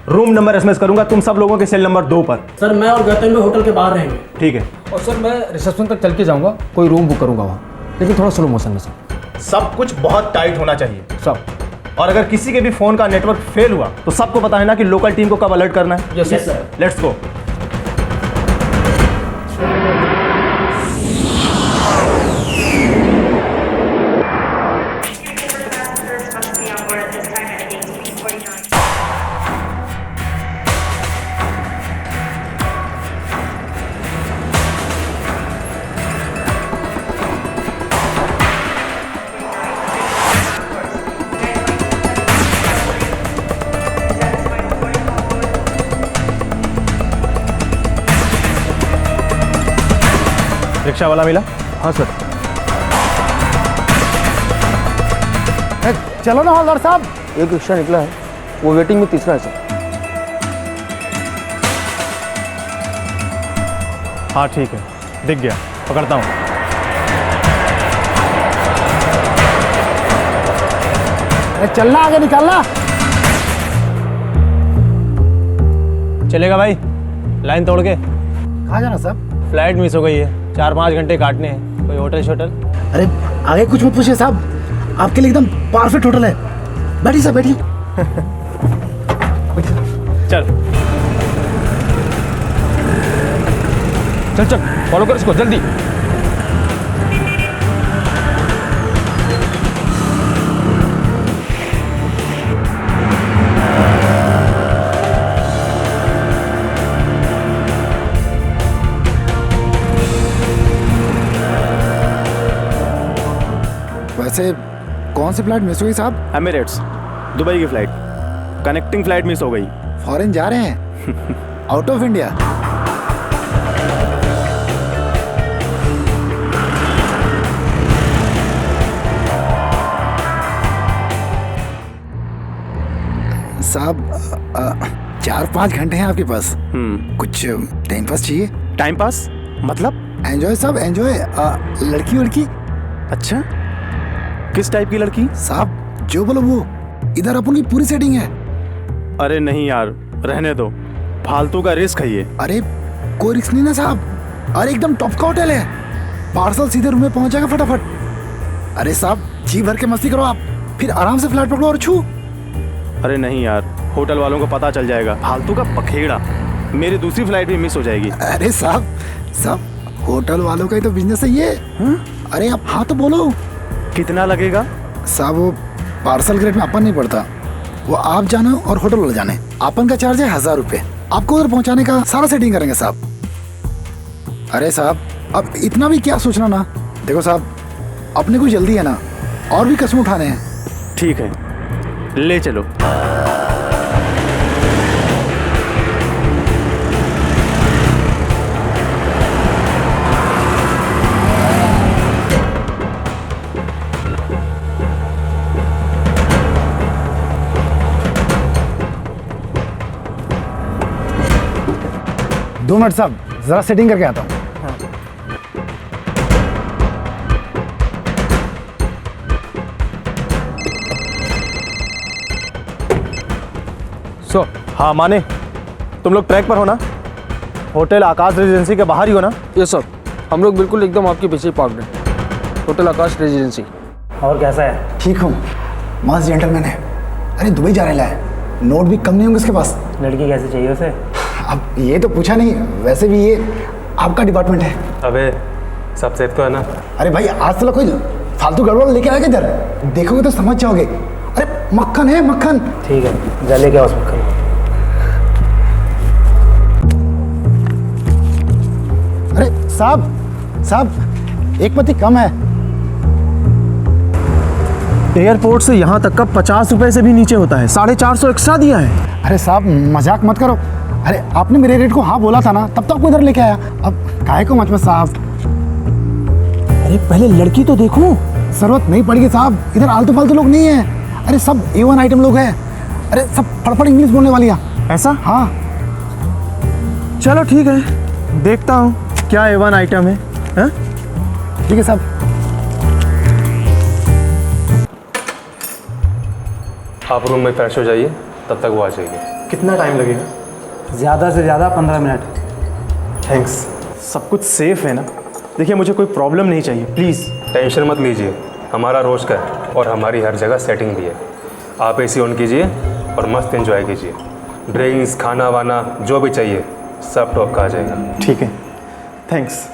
रूम नंबर एसएमएस करूंगा तुम सब लोगों के सेल नंबर 2 पर। सर मैं और गौतम भी होटल के बाहर रहेंगे। ठीक है। और सर मैं रिसेप्शन तक चल के जाऊंगा, कोई रूम बुक करूंगा वहाँ, लेकिन थोड़ा स्लो मोशन में सर। सब कुछ बहुत टाइट होना चाहिए सब। और अगर किसी के भी फोन का नेटवर्क फेल हुआ तो सबको पता है ना कि लोकल टीम को कब अलर्ट करना है। Yes sir. Let's go. Rickshaw वाला मिला? हाँ सर। चलो ना हवलदार साहब। एक रिक्शा निकला है, वो वेटिंग में तीसरा है सर। हाँ ठीक है, दिख गया, पकड़ता हूँ। चलना, आगे निकालना। चलेगा भाई, लाइन तोड़ के। कहाँ जाना साहब? फ्लाइट मिस हो गई है, 4-5 घंटे काटने हैं। कोई होटल शोटल? अरे आगे कुछ मत पूछिए साहब, आपके लिए एकदम परफेक्ट होटल है। बैठिए साहब, बैठिए। चल चल चल, फॉलो कर इसको जल्दी। वैसे कौन सी फ्लाइट मिस हुई साहब? एमिरेट्स, दुबई की फ्लाइट, कनेक्टिंग फ्लाइट मिस हो गई। फॉरेन जा रहे हैं? Out of India? साहब 4-5 घंटे हैं आपके पास। कुछ टाइम पास चाहिए। टाइम पास मतलब? एंजॉय साहब, एंजॉय। लड़की वड़की? अच्छा, किस टाइप की लड़की? साहब जो बोलो वो, इधर अपन की पूरी सेटिंग है। अरे नहीं यार, रहने दो, फालतू का रिस्क है ये। अरे कोई रिस्क नहीं ना साहब, अरे एकदम टॉप का होटल है, पार्सल सीधे रूम में पहुंच जाएगा फटाफट। अरे साहब जी भर के मस्ती करो आप, फिर आराम से फ्लाइट पकड़ो और छू। अरे नहीं यार, होटल वालों को पता चल जाएगा, फालतू का पखेड़ा, मेरी दूसरी फ्लाइट भी मिस हो जाएगी। अरे साहब होटल वालों का ही तो बिजनेस है ये। अरे आप हाँ तो बोलो। कितना लगेगा? साहब वो पार्सल ग्रेड में अपन नहीं पड़ता, वो आप जाने और होटल वाले जाने। अपन का चार्ज है 1000 रुपये, आपको उधर पहुंचाने का सारा सेटिंग करेंगे साहब। अरे साहब अब इतना भी क्या सोचना ना, देखो साहब अपने को जल्दी है ना, और भी कस्म उठाने हैं। ठीक है, ले चलो। दो मिनट साहब, जरा सेटिंग करके आता हूँ। सो हाँ माने, तुम लोग ट्रैक पर हो ना? होटल आकाश रेजिडेंसी के बाहर ही हो ना? यस सर, हम लोग बिल्कुल एकदम आपके पीछे पार्कड हैं, होटल आकाश रेजिडेंसी। और कैसा है? ठीक हूँ, मस्त जेंटलमैन है। अरे दुबई जा रहा है, नोट भी कम नहीं होंगे उसके पास। लड़की कैसे चाहिए उसे? अब ये तो पूछा नहीं, वैसे भी ये आपका डिपार्टमेंट है। अबे सब सेफ तो है ना? अरे भाई आज तो कोई फालतू गड़बड़ लेके आएगा इधर, देखोगे तो समझ जाओगे। अरे मक्खन है मक्खन। ठीक है, जा लेके आओ उस मक्खन। अरे साहब एक पति कम है। एयरपोर्ट से यहाँ तक का 50 रुपए से भी नीचे होता है, 450 एक्स्ट्रा दिया है। अरे साहब मजाक मत करो। अरे आपने मेरे रेट को हाँ बोला था ना, तब तो आपको इधर लेके आया। अब काहे को मच में साहब। अरे पहले लड़की तो देखो। जरूरत नहीं पड़ेगी साहब, इधर आलतू फालतू लोग नहीं है। अरे सब A1 आइटम लोग हैं। अरे सब फटफट इंग्लिश बोलने वाली है। ऐसा? हाँ चलो ठीक है, देखता हूँ क्या A1 आइटम है। ठीक है साहब। आप रूम में फ्रेश हो जाइए, तब तक वो आ जाएगी। कितना टाइम लगेगा? ज़्यादा से ज़्यादा 15 मिनट। थैंक्स। सब कुछ सेफ है ना? देखिए मुझे कोई प्रॉब्लम नहीं चाहिए, प्लीज़। टेंशन मत लीजिए, हमारा रोज़ का है और हमारी हर जगह सेटिंग भी है। आप AC ऑन कीजिए और मस्त एंजॉय कीजिए। ड्रिंक्स, खाना वाना जो भी चाहिए सब टॉप का आ जाएगा। ठीक है, थैंक्स।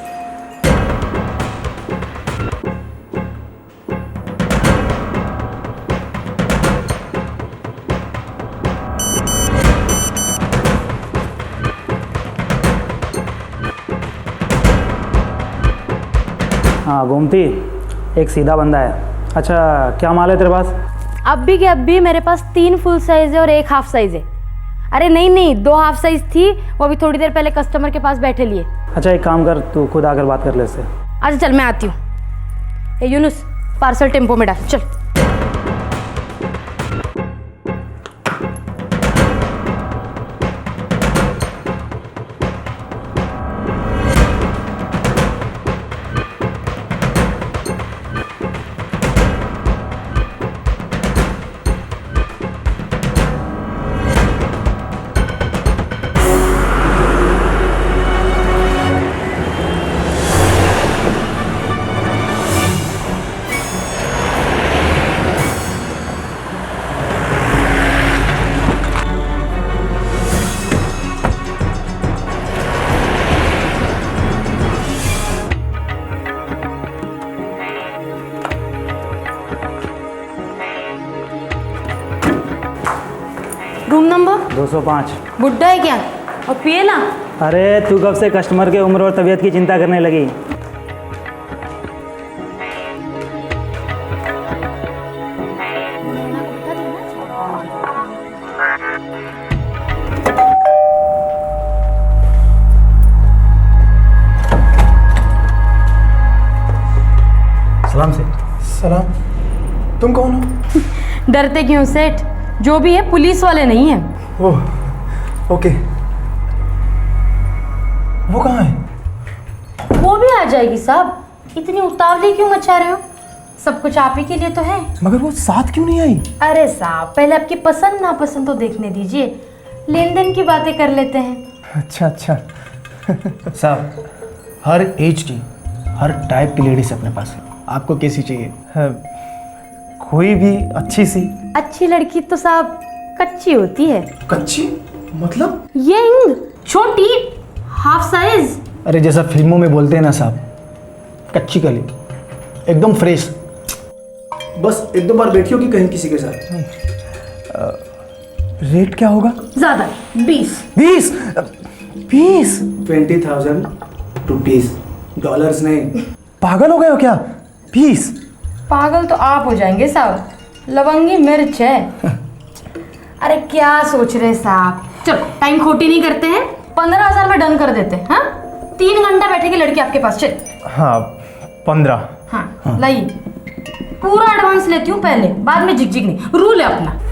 हाँ गोमती, एक सीधा बंदा है। अच्छा क्या माल है तेरे पास? अब भी के अब भी मेरे पास 3 फुल साइज है और 1 हाफ साइज है। अरे नहीं 2 हाफ साइज थी, वो अभी थोड़ी देर पहले कस्टमर के पास बैठे लिए। अच्छा एक काम कर, तू खुद आकर बात कर ले इससे। अच्छा चल मैं आती हूँ। ए यूनुस, पार्सल टेम्पो में डाल, चल। Room number 205। बुड्ढा है क्या? और पिए ना? अरे तू कब से कस्टमर के उम्र और तबीयत की चिंता करने लगी? सलाम सेठ। सलाम। तुम कौन हो? डरते क्यों सेठ? जो भी है पुलिस वाले नहीं है। Oh okay. वो कहाँ है? वो भी आ जाएगी साहब, इतनी उतावली क्यों मचा रहे हो? सब कुछ आप ही के लिए तो है। मगर वो साथ क्यों नहीं आई? अरे साहब पहले आपकी पसंद नापसंद तो देखने दीजिए, लेन देन की बातें कर लेते हैं। अच्छा अच्छा। साहब हर एज की हर टाइप की लेडीज अपने पास है, आपको कैसी चाहिए? कोई भी अच्छी सी। अच्छी लड़की तो साहब कच्ची होती है। कच्ची मतलब? यंग, छोटी, हाफ साइज। अरे जैसा फिल्मों में बोलते हैं ना साहब, कच्ची कली, एकदम फ्रेश। बस एक दो बार बैठियो कि कहीं किसी के साथ। रेट क्या होगा? ज्यादा 20। 20? 20,000 रुपीज, डॉलर्स नहीं। पागल हो गए हो क्या? 20? पागल तो आप हो जाएंगे साहब, लवंगी मिर्च है। अरे क्या सोच रहे साहब, चलो टाइम खोटी नहीं करते हैं, 15,000 में डन कर देते हैं। हाँ 3 घंटा बैठेगी लड़की आपके पास। चल। हाँ 15। हाँ लाइए, पूरा एडवांस लेती हूँ पहले, बाद में झिक नहीं, रूल है अपना।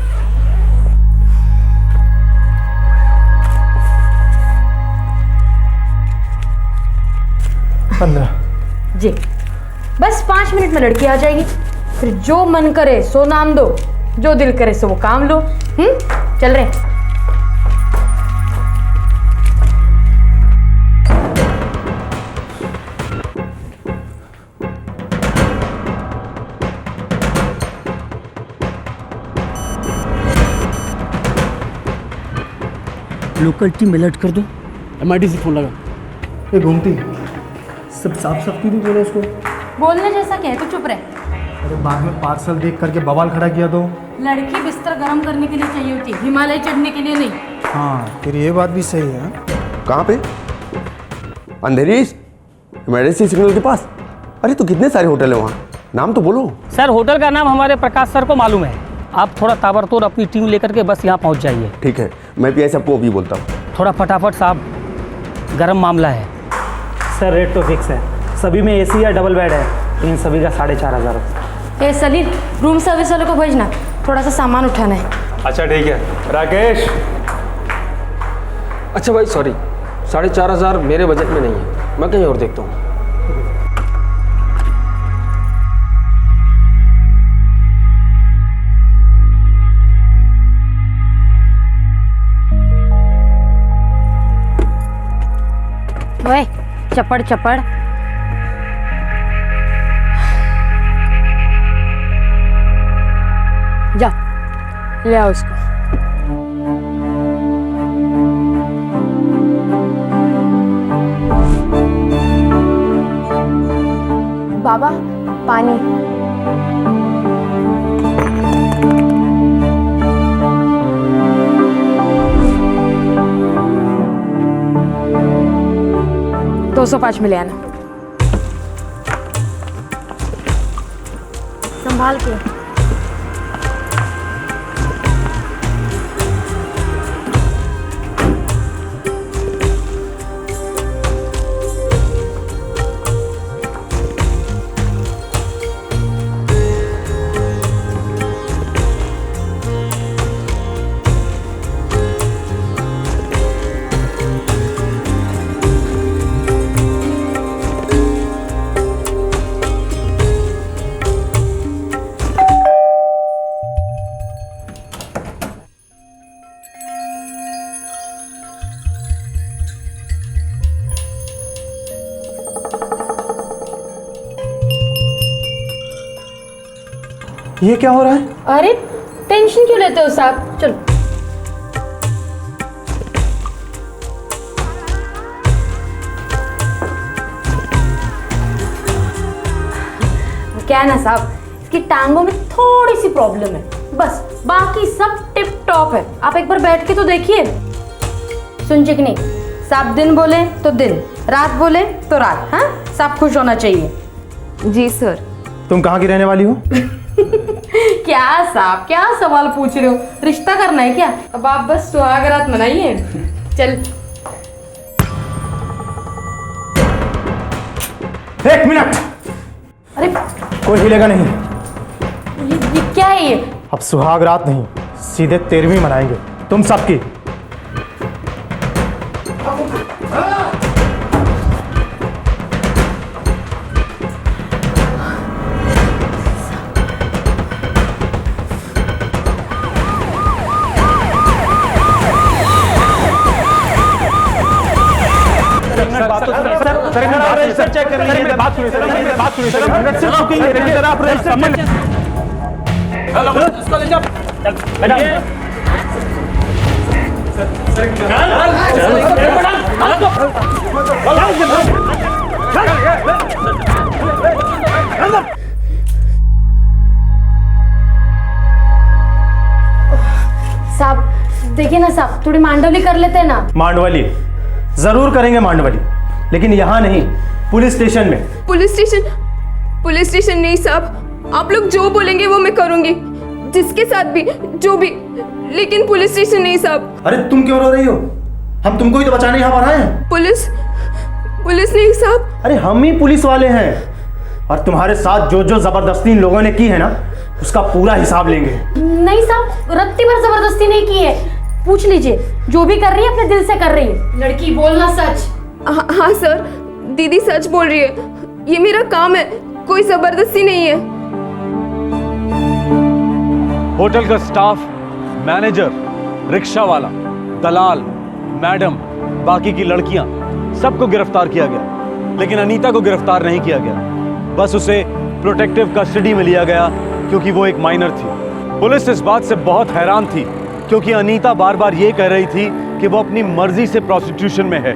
जी बस 5 मिनट में लड़की आ जाएगी, फिर जो मन करे सो नाम दो, जो दिल करे सो वो काम लो। चल रहे। लोकल टीम अलर्ट कर दो। MID से फ़ोन लगा। ये घूमती सब साफ साफ क्यों नहीं बोला उसको? बोलने जैसा क्या है, तू चुप रह। अरे बाद में पार्सल देख करके बवाल खड़ा किया तो। लड़की बिस्तर गर्म करने के लिए चाहिए होती है, हिमालय चढ़ने के लिए नहीं। हाँ फिर ये बात भी सही है। कहाँ पे? अंधेरी इमरजेंसी सिग्नल के पास। अरे तो कितने सारे होटल है वहाँ, नाम तो बोलो। सर होटल का नाम हमारे प्रकाश सर को मालूम है। आप थोड़ा ताबड़तोड़ अपनी टीम लेकर के बस यहाँ पहुँच जाइए। ठीक है, मैं PI साहब को अभी बोलता हूँ। थोड़ा फटाफट साहब, गर्म मामला है। सर रेट तो फिक्स है, सभी में AC या डबल बेड है, इन सभी का 4,500। ए सलील, रूम सर्विस वाले को भेजना, थोड़ा सा सामान उठाना है। अच्छा ठीक है। राकेश। अच्छा भाई सॉरी, 4,500 मेरे बजट में नहीं है, मैं कहीं और देखता हूँ। ओए चपड़ चपड़, जा ले आओ इसको। बाबा पानी। $205 में ले आना, संभाल के। ये क्या हो रहा है? अरे टेंशन क्यों लेते हो साहब, चलो। क्या है ना साहब, इसकी टांगों में थोड़ी सी प्रॉब्लम है बस, बाकी सब टिप टॉप है। आप एक बार बैठ के तो देखिए। सुन चिकनी, साहब दिन बोले तो दिन, रात बोले तो रात, हाँ सब खुश होना चाहिए। जी सर। तुम कहाँ की रहने वाली हो? क्या साहब, क्या सवाल पूछ रहे हो? रिश्ता करना है क्या? अब आप बस सुहागरात मनाइए। चल। एक मिनट। अरे कोई हिलेगा नहीं। ये क्या है ये? अब सुहाग रात नहीं, सीधे 13वीं मनाएंगे तुम सबकी। रजिस्टर चेक कर लीजिए। मेरी बात सुनिए सर, मेरी बात सुनिए सर। रजिस्टर रुकिए, रजिस्टर आप रजिस्टर समझ। हेलो इसको ले जाओ। मैडम साहब देखिए ना साहब, थोड़ी मांडवली कर लेते हैं ना। मांडवली जरूर करेंगे मांडवली, लेकिन यहाँ नहीं, पुलिस स्टेशन में। पुलिस स्टेशन नहीं साहब, आप लोग जो बोलेंगे वो मैं करूंगी, जिसके साथ भी जो भी, लेकिन पुलिस स्टेशन नहीं साहब। अरे तुम क्यों रो रही हो? हम तुमको ही तो बचाने यहाँ पर आए हैं। पुलिस नहीं साहब। अरे हम ही पुलिस वाले हैं, और तुम्हारे साथ जो जो जबरदस्ती इन लोगों ने की है ना, उसका पूरा हिसाब लेंगे। नहीं साहब, रत्ती भर जबरदस्ती नहीं की है, पूछ लीजिए। जो भी कर रही है अपने दिल से कर रही है। लड़की बोलना सच। हाँ सर, दीदी सच बोल रही है, ये मेरा काम है, कोई जबरदस्ती नहीं है। होटल का स्टाफ, मैनेजर, रिक्शा वाला, दलाल, मैडम, बाकी की लड़कियां, सबको गिरफ्तार किया गया, लेकिन अनीता को गिरफ्तार नहीं किया गया। बस उसे प्रोटेक्टिव कस्टडी में लिया गया क्योंकि वो एक माइनर थी। पुलिस इस बात से बहुत हैरान थी क्योंकि अनीता बार बार ये कह रही थी कि वो अपनी मर्जी से प्रोस्टिट्यूशन में है।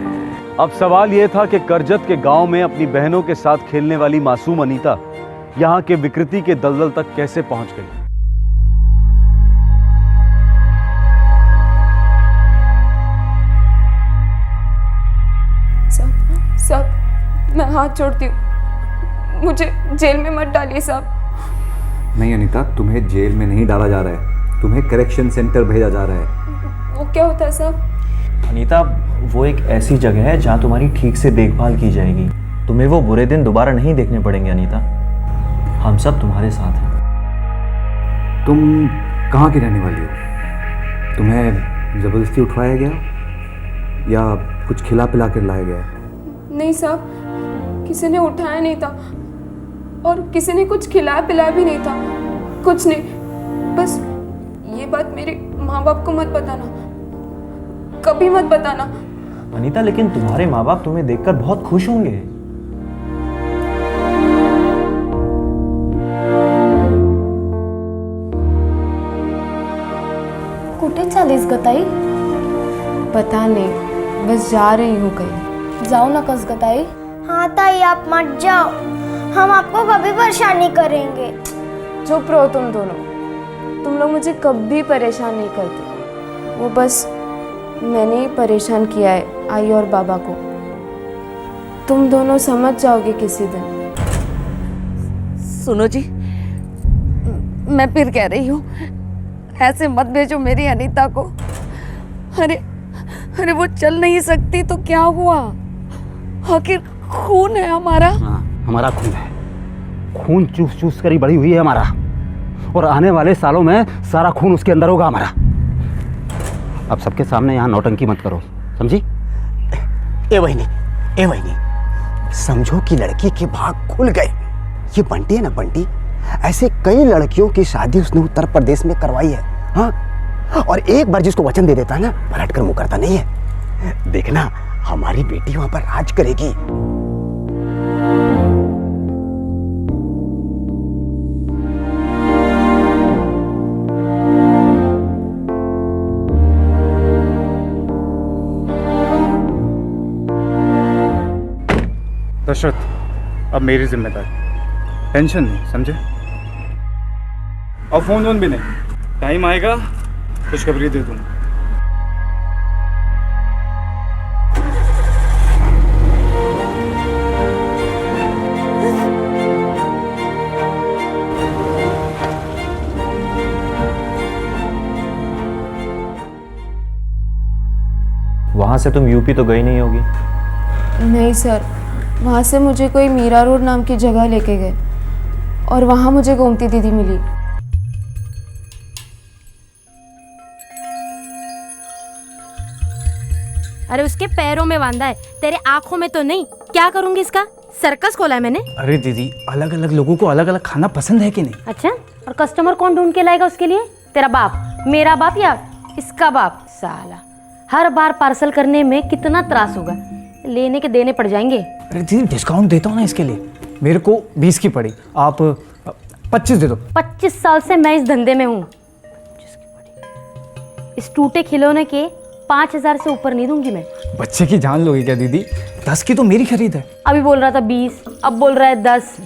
अब सवाल यह था कि करजत के गांव में अपनी बहनों के साथ खेलने वाली मासूम अनीता यहां के विकृति के दलदल तक कैसे पहुंच गई। साहब मैं हाथ जोड़ती हूँ, मुझे जेल में मत डालिए साहब। नहीं अनीता, तुम्हें जेल में नहीं डाला जा रहा है, तुम्हें करेक्शन सेंटर भेजा जा रहा है। वो क्या होता है साहब? अनीता, वो एक ऐसी जगह है जहाँ तुम्हारी ठीक से देखभाल की जाएगी। तुम्हें वो बुरे दिन दोबारा नहीं देखने पड़ेंगे अनीता। हम सब तुम्हारे साथ हैं। तुम कहाँ की रहने वाली हो? तुम्हें ज़बरदस्ती उठवाया गया या कुछ खिला पिला कर लाया गया? नहीं साहब, किसी ने उठाया नहीं था और किसी ने कुछ खिलाया पिलाया भी नहीं था, कुछ नहीं। बस ये बात मेरे माँ बाप को मत बताना, कभी मत बताना। अनीता, लेकिन तुम्हारे माँ बाप तुम्हें देखकर बहुत खुश होंगे। कुठे चालीस ग ताई? पता नहीं, बस जा रही हूँ कहीं। जाओ ना कस ग ताई। हाँ ताई, आप मत जाओ, हम आपको कभी परेशान नहीं करेंगे। चुप रहो तुम दोनों, तुम लोग मुझे कभी परेशान नहीं करते। वो बस मैंने ही परेशान किया है आई और बाबा को। तुम दोनों समझ जाओगे किसी दिन। सुनो जी, मैं फिर कह रही हूँ, ऐसे मत भेजो मेरी अनीता को। अरे वो चल नहीं सकती तो क्या हुआ? आखिर खून है हमारा। हाँ, हमारा खून है, खून चूस चूस कर ही बड़ी हुई है हमारा, और आने वाले सालों में सारा खून उसके अंदर होगा हमारा। अब सबके सामने यहाँ नौटंकी मत करो, समझी? ए वहीनी, समझो कि लड़की के भाग खुल गए। ये बंटी है ना, बंटी, ऐसे कई लड़कियों की शादी उसने उत्तर प्रदेश में करवाई है। हाँ, और एक बार जिसको वचन दे देता है ना, पलट कर मुंह करता नहीं है। देखना, हमारी बेटी वहां पर राज करेगी। दशरथ, अब मेरी जिम्मेदारी, टेंशन नहीं, समझे? और फोन वोन भी नहीं, टाइम आएगा खुशखबरी दे दूंगा। वहाँ से तुम यूपी तो गई नहीं होगी? नहीं सर, वहाँ से मुझे कोई मीरा रोड नाम की जगह लेके गए और वहाँ मुझे गोमती दीदी मिली। अरे उसके पैरों में बांधा है, तेरे आंखों में तो नहीं। क्या करूंगी इसका? सर्कस खोला है मैंने। अरे दीदी, अलग अलग लोगों को अलग अलग खाना पसंद है कि नहीं? अच्छा, और कस्टमर कौन ढूंढ के लाएगा उसके लिए? तेरा बाप, मेरा बाप या इसका बाप? साला हर बार पार्सल करने में कितना त्रास होगा, लेने के देने पड़ जाएंगे। अरे दीदी, डिस्काउंट देता हूँ ना इसके लिए। मेरे को 20 की पड़ी, आप 25 दे दो। 25 साल से मैं इस धंधे में हूँ। इस टूटे खिलौने के 5000 से ऊपर नहीं दूंगी मैं। बच्चे की जान लोगी क्या दीदी? 10 की तो मेरी खरीद है। अभी बोल रहा था 20, अब बोल रहा है 10।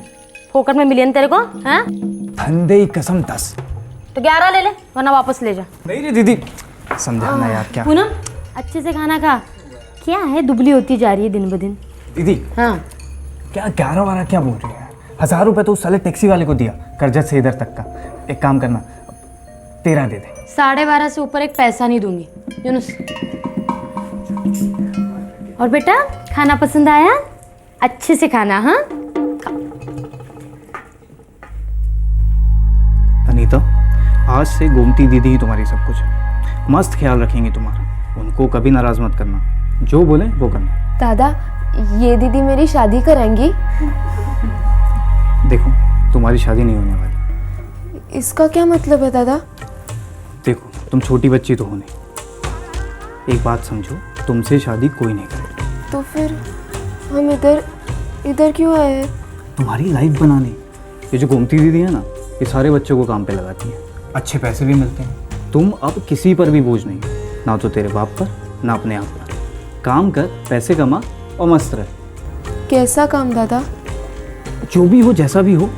फोकट में मिलियन तेरे को? हाँ, धंधे की कसम 10। तो 11 ले ले, वरना वापस ले जा। नहीं रे दीदी, समझाना यार क्या। पूनम, अच्छे से खाना खा। क्या है, दुबली होती जा रही है दिन ब दिन। दीदी, हाँ, क्या 11 क्या बोल रही है? 1000 रुपये तो उस साले टैक्सी वाले को दिया, करजत से इधर तक का। एक काम करना, 13 दे दे। 12.5 से ऊपर एक पैसा नहीं दूंगी, यूनुस। और बेटा, खाना पसंद आया? अच्छे से खाना। हाँ, अनीता, आज से गोमती दीदी ही तुम्हारी सब कुछ है। मस्त ख्याल रखेंगे तुम्हारा, उनको कभी नाराज मत करना, जो बोले वो करना। दादा, ये दीदी मेरी शादी कराएंगी? देखो, तुम्हारी शादी नहीं होने वाली। इसका क्या मतलब है दादा? देखो, तुम छोटी बच्ची तो हो नहीं। एक बात समझो, तुमसे शादी कोई नहीं करेगा। तो फिर हम इधर क्यों आए हैं? तुम्हारी लाइफ बनाने। ये जो गोमती दीदी है ना, ये सारे बच्चों को काम पे लगाती है, अच्छे पैसे भी मिलते हैं। तुम अब किसी पर भी बोझ नहीं, ना तो तेरे बाप पर ना अपने आप पर। काम कर, पैसे कमा और मस्त रह। कैसा काम दादा? जो भी हो, जैसा भी हो,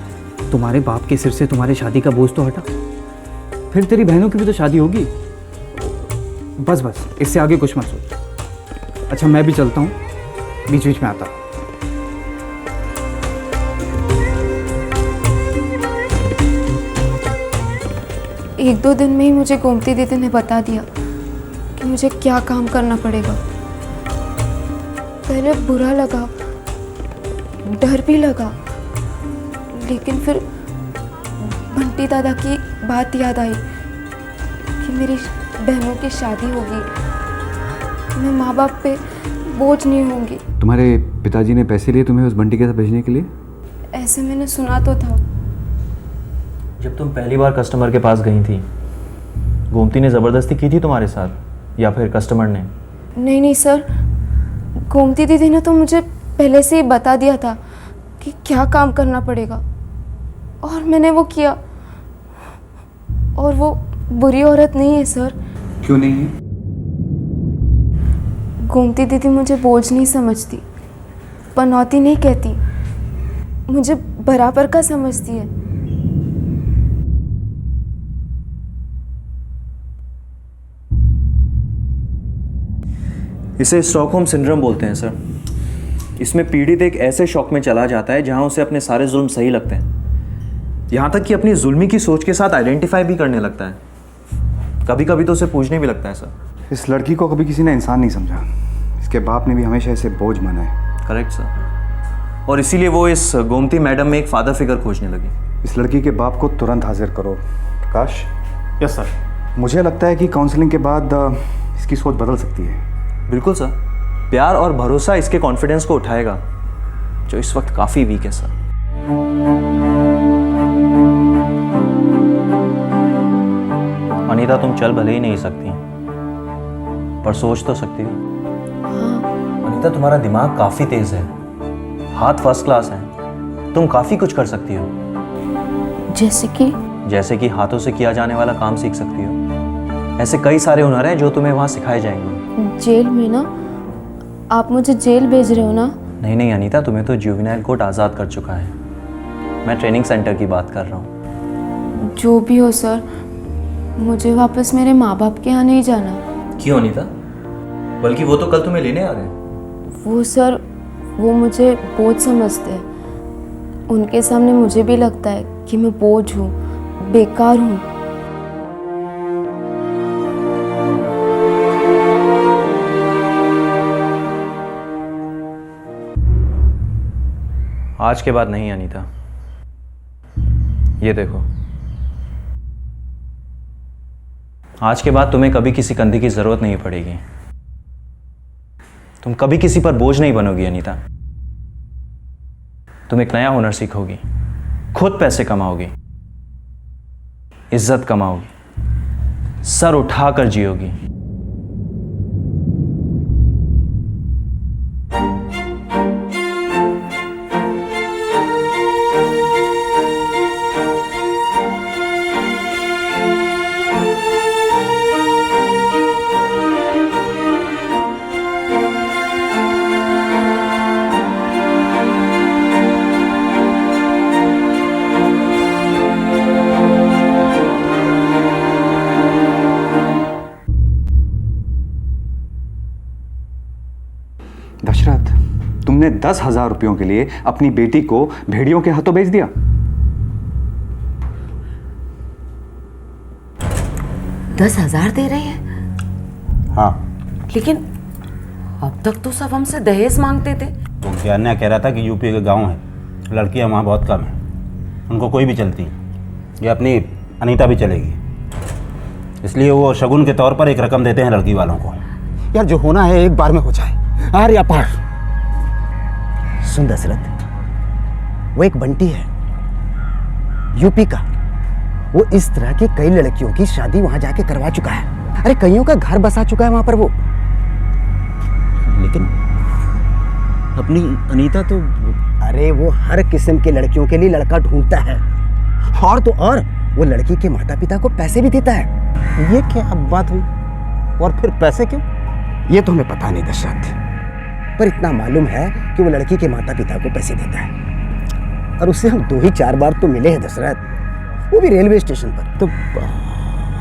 तुम्हारे बाप के सिर से तुम्हारी शादी का बोझ तो हटा। फिर तेरी बहनों की भी तो शादी होगी। बस बस, इससे आगे कुछ मत सोच। अच्छा, मैं भी चलता हूँ, बीच बीच में आता हूँ। एक दो दिन में ही मुझे गोमती दीदी ने बता दिया कि मुझे क्या काम करना पड़ेगा। पहले बुरा लगा, डर भी लगा, लेकिन फिर बंटी दादा की बात याद आई कि मेरी बहनों की शादी होगी, मैं माँ बाप पे बोझ नहीं होंगी। तुम्हारे पिताजी ने पैसे लिए तुम्हें उस बंटी के साथ भेजने के लिए? ऐसे मैंने सुना तो था। जब तुम पहली बार कस्टमर के पास गई थी, गोमती ने ज़बरदस्ती की थी तुम्हारे साथ या फिर कस्टमर ने? नहीं नहीं सर, गोमती दीदी ने तो मुझे पहले से ही बता दिया था कि क्या काम करना पड़ेगा, और मैंने वो किया। और वो बुरी औरत नहीं है सर। क्यों नहीं है? गोमती दीदी मुझे बोझ नहीं समझती, पनौती नहीं कहती, मुझे बराबर का समझती है। इसे स्टॉकहोम सिंड्रोम बोलते हैं सर। इसमें पीड़ित एक ऐसे शौक में चला जाता है जहां उसे अपने सारे जुल्म सही लगते हैं, यहाँ तक कि अपनी जुल्मी की सोच के साथ आइडेंटिफाई भी करने लगता है। कभी कभी तो उसे पूछने भी लगता है सर। इस लड़की को कभी किसी ने इंसान नहीं समझा। इसके बाप ने भी हमेशा इसे बोझ माना है। Correct sir. और इसीलिए वो इस गोमती मैडम में एक फादर फिगर खोजने लगी। इस लड़की के बाप को तुरंत हाजिर करो। प्रकाश। Yes sir. मुझे लगता है कि काउंसलिंग के बाद इसकी सोच बदल सकती है। बिल्कुल सर, प्यार और भरोसा इसके कॉन्फिडेंस को उठाएगा, जो इस वक्त काफ़ी वीक है सर। अनीता, तुम चल भले ही नहीं सकती, पर सोच तो सकती हो। अनीता, तुम्हारा दिमाग काफ़ी तेज है, हाथ फर्स्ट क्लास है, तुम काफ़ी कुछ कर सकती हो। जैसे कि हाथों से किया जाने वाला काम सीख सकती हो। ऐसे कई सारे हुनर हैं जो तुम्हें वहाँ सिखाए जाएंगे। जेल में ना? आप मुझे जेल भेज रहे हो ना? नहीं नहीं अनीता, तुम्हें तो जुवेनाइल कोर्ट आज़ाद कर चुका है। मैं ट्रेनिंग सेंटर की बात कर रहा हूँ। जो भी हो सर, मुझे वापस मेरे माँ बाप के यहाँ नहीं जाना। क्यों अनीता? बल्कि वो तो कल तुम्हें लेने आ रहे हैं। वो सर, वो मुझे बोझ समझते हैं। उनके सामने मुझे भी लगता है कि मैं बोझ हूँ, बेकार हूँ। आज के बाद नहीं अनीता। ये देखो, आज के बाद तुम्हें कभी किसी कंधे की जरूरत नहीं पड़ेगी। तुम कभी किसी पर बोझ नहीं बनोगी अनीता। तुम एक नया हुनर सीखोगी, खुद पैसे कमाओगी, इज्जत कमाओगी, सर उठाकर जियोगी। दशरथ, तुमने 10,000 रुपयों के लिए अपनी बेटी को भेड़ियों के हाथों बेच दिया। 10,000 दे रहे हैं? हाँ। लेकिन अब तक तो सब हमसे दहेज मांगते थे। तो ज्ञान्या कह रहा था कि यूपी के गांव है, लड़कियां वहाँ बहुत कम हैं, उनको कोई भी चलती। ये अपनी अनीता भी चलेगी, इसलिए वो शगुन के तौर पर एक रकम देते हैं लड़की वालों को। यार, जो होना है एक बार में हो जाए। आर्या पार। सुन दशरथ, वो एक बंटी है यूपी का। वो इस तरह की कई लड़कियों की शादी वहां जाके करवा चुका है। अरे कईयों का घर बसा चुका है वहां पर वो। लेकिन अपनी अनीता तो, अरे वो हर किस्म के लड़कियों के लिए लड़का ढूंढता है, और तो और वो लड़की के माता पिता को पैसे भी देता है। ये क्या बात हुई? और फिर पैसे क्यों? ये तो हमें पता नहीं दशरथ, पर इतना मालूम है कि वो लड़की के माता पिता को पैसे देता है, और उससे हम 2 ही 4 बार तो मिले हैं दशरथ, वो भी रेलवे स्टेशन पर। तो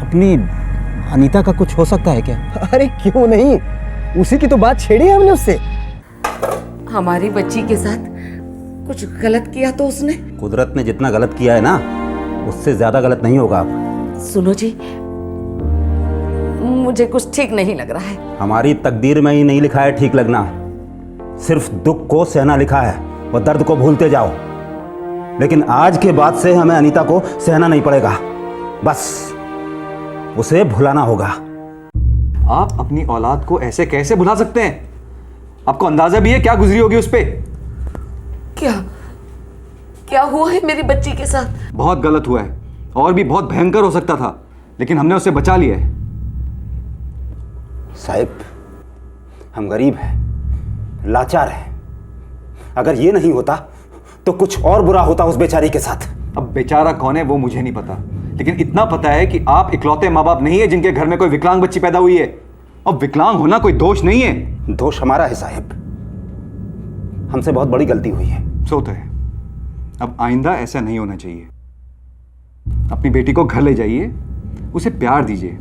अपनी अनीता का कुछ हो सकता है क्या? अरे क्यों नहीं, उसी की तो बात छेड़ी है हमने उससे। हमारी बच्ची के साथ कुछ गलत किया तो उसने? कुदरत ने जितना गलत किया है ना, उससे ज्यादा गलत नहीं होगा। सुनो जी, मुझे कुछ ठीक नहीं लग रहा है। हमारी तकदीर में ही नहीं लिखा है ठीक लगना, सिर्फ दुख को सहना लिखा है और दर्द को भूलते जाओ। लेकिन आज के बाद से हमें अनीता को सहना नहीं पड़ेगा, बस उसे भुलाना होगा। आप अपनी औलाद को ऐसे कैसे भुला सकते हैं? आपको अंदाजा भी है क्या गुजरी होगी उस पे? क्या हुआ है मेरी बच्ची के साथ? बहुत गलत हुआ है और भी बहुत भयंकर हो सकता था, लेकिन हमने उसे बचा लिया है। साहिब, हम गरीब हैं, लाचार हैं। अगर ये नहीं होता तो कुछ और बुरा होता उस बेचारी के साथ। अब बेचारा कौन है वो मुझे नहीं पता, लेकिन इतना पता है कि आप इकलौते माँ बाप नहीं है जिनके घर में कोई विकलांग बच्ची पैदा हुई है। और विकलांग होना कोई दोष नहीं है। दोष हमारा है साहिब, हमसे बहुत बड़ी गलती हुई है। सो तो है, अब आइंदा ऐसा नहीं होना चाहिए। अपनी बेटी को घर ले जाइए, उसे प्यार दीजिए,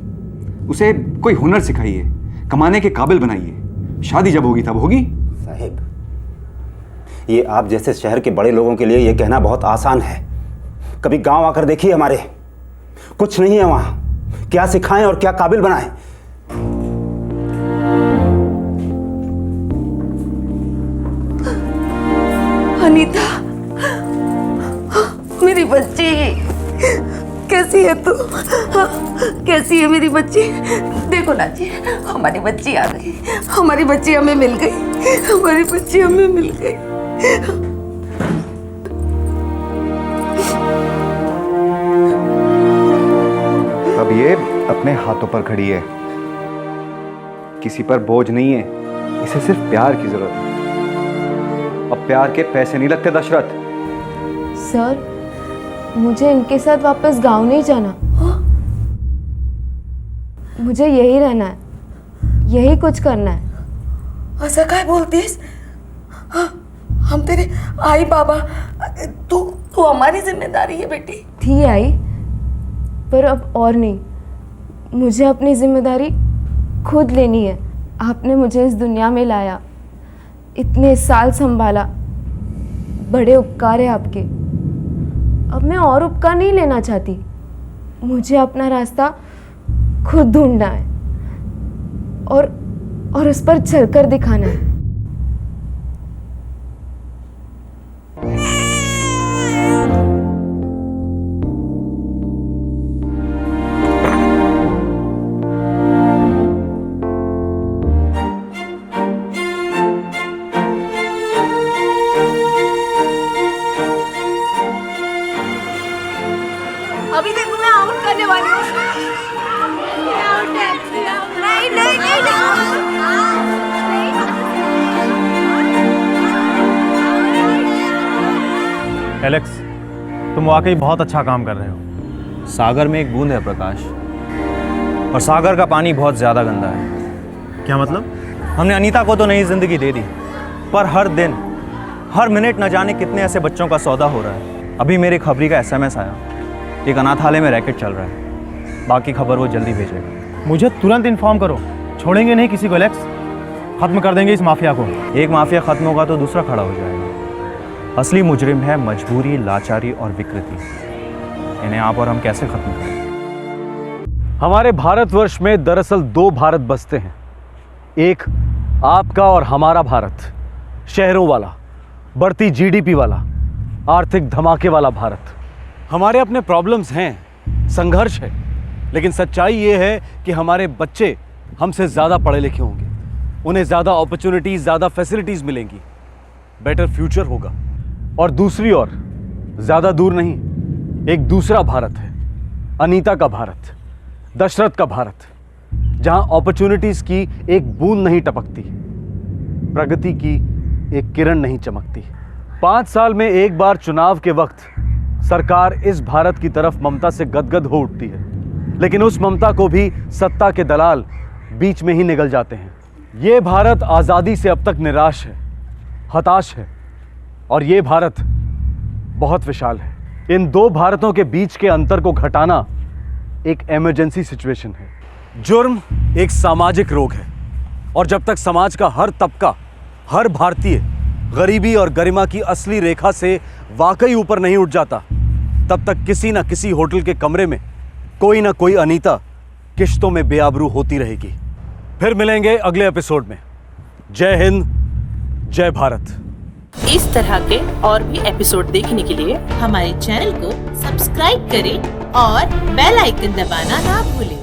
उसे कोई हुनर सिखाइए, कमाने के काबिल बनाइए। शादी जब होगी तब होगी। साहिब, ये आप जैसे शहर के बड़े लोगों के लिए ये कहना बहुत आसान है। कभी गांव आकर देखिए, हमारे कुछ नहीं है वहां, क्या सिखाएं और क्या काबिल बनाएं। अनीता, मेरी बच्ची, कैसी है तू? कैसी है मेरी बच्ची? देखो ना जी, हमारी बच्ची आ गई, हमारी बच्ची हमें मिल गई, हमारी बच्ची हमें मिल गई। अब ये अपने हाथों पर खड़ी है, किसी पर बोझ नहीं है, इसे सिर्फ प्यार की जरूरत है। अब प्यार के पैसे नहीं लगते दशरथ। सर, मुझे इनके साथ वापस गांव नहीं जाना, मुझे यही रहना है, यही कुछ करना है। ऐसा काय बोलती है? हम तेरे आई बाबा, तू हमारी जिम्मेदारी है बेटी। थी आई, पर अब और नहीं। मुझे अपनी जिम्मेदारी खुद लेनी है। आपने मुझे इस दुनिया में लाया, इतने साल संभाला, बड़े उपकार है आपके। अब मैं और उपकार नहीं लेना चाहती, मुझे अपना रास्ता खुद ढूंढना है और उस पर चलकर दिखाना है। अभी देखो मैं आउट करने वाली हूँ। नहीं नहीं एलेक्स, तुम वाकई बहुत अच्छा काम कर रहे हो। सागर में एक बूंद है प्रकाश, और सागर का पानी बहुत ज़्यादा गंदा है। क्या मतलब? हमने अनीता को तो नई जिंदगी दे दी, पर हर दिन हर मिनट न जाने कितने ऐसे बच्चों का सौदा हो रहा है। अभी मेरे खबरी का SMS आया, एक अनाथालय में रैकेट चल रहा है। बाकी खबर वो जल्दी भेजेगा। मुझे तुरंत इन्फॉर्म करो, छोड़ेंगे नहीं किसी को एलेक्स, खत्म कर देंगे इस माफिया को। एक माफिया खत्म होगा तो दूसरा खड़ा हो जाएगा। असली मुजरिम है मजबूरी, लाचारी और विकृति। इन्हें आप और हम कैसे खत्म करें? हमारे भारतवर्ष में दरअसल 2 भारत बसते हैं, एक आपका और हमारा भारत, शहरों वाला, बढ़ती GDP वाला, आर्थिक धमाके वाला भारत। हमारे अपने प्रॉब्लम्स हैं, संघर्ष है, लेकिन सच्चाई ये है कि हमारे बच्चे हमसे ज़्यादा पढ़े लिखे होंगे, उन्हें ज़्यादा अपॉर्चुनिटीज़, ज़्यादा फैसिलिटीज़ मिलेंगी, बेटर फ्यूचर होगा। और दूसरी ओर, ज़्यादा दूर नहीं, एक दूसरा भारत है, अनीता का भारत, दशरथ का भारत, जहां अपॉर्चुनिटीज़ की एक बूंद नहीं टपकती, प्रगति की एक किरण नहीं चमकती। 5 साल में एक बार चुनाव के वक्त सरकार इस भारत की तरफ ममता से गदगद हो उठती है, लेकिन उस ममता को भी सत्ता के दलाल बीच में ही निगल जाते हैं। ये भारत आजादी से अब तक निराश है, हताश है, और ये भारत बहुत विशाल है। इन दो भारतों के बीच के अंतर को घटाना एक इमरजेंसी सिचुएशन है। जुर्म एक सामाजिक रोग है, और जब तक समाज का हर तबका, हर भारतीय गरीबी और गरिमा की असली रेखा से वाकई ऊपर नहीं उठ जाता, तब तक किसी न किसी होटल के कमरे में कोई ना कोई अनीता किश्तों में बेआबरू होती रहेगी। फिर मिलेंगे अगले एपिसोड में। जय हिंद, जय भारत। इस तरह के और भी एपिसोड देखने के लिए हमारे चैनल को सब्सक्राइब करें और बेल आइकन दबाना ना भूलें।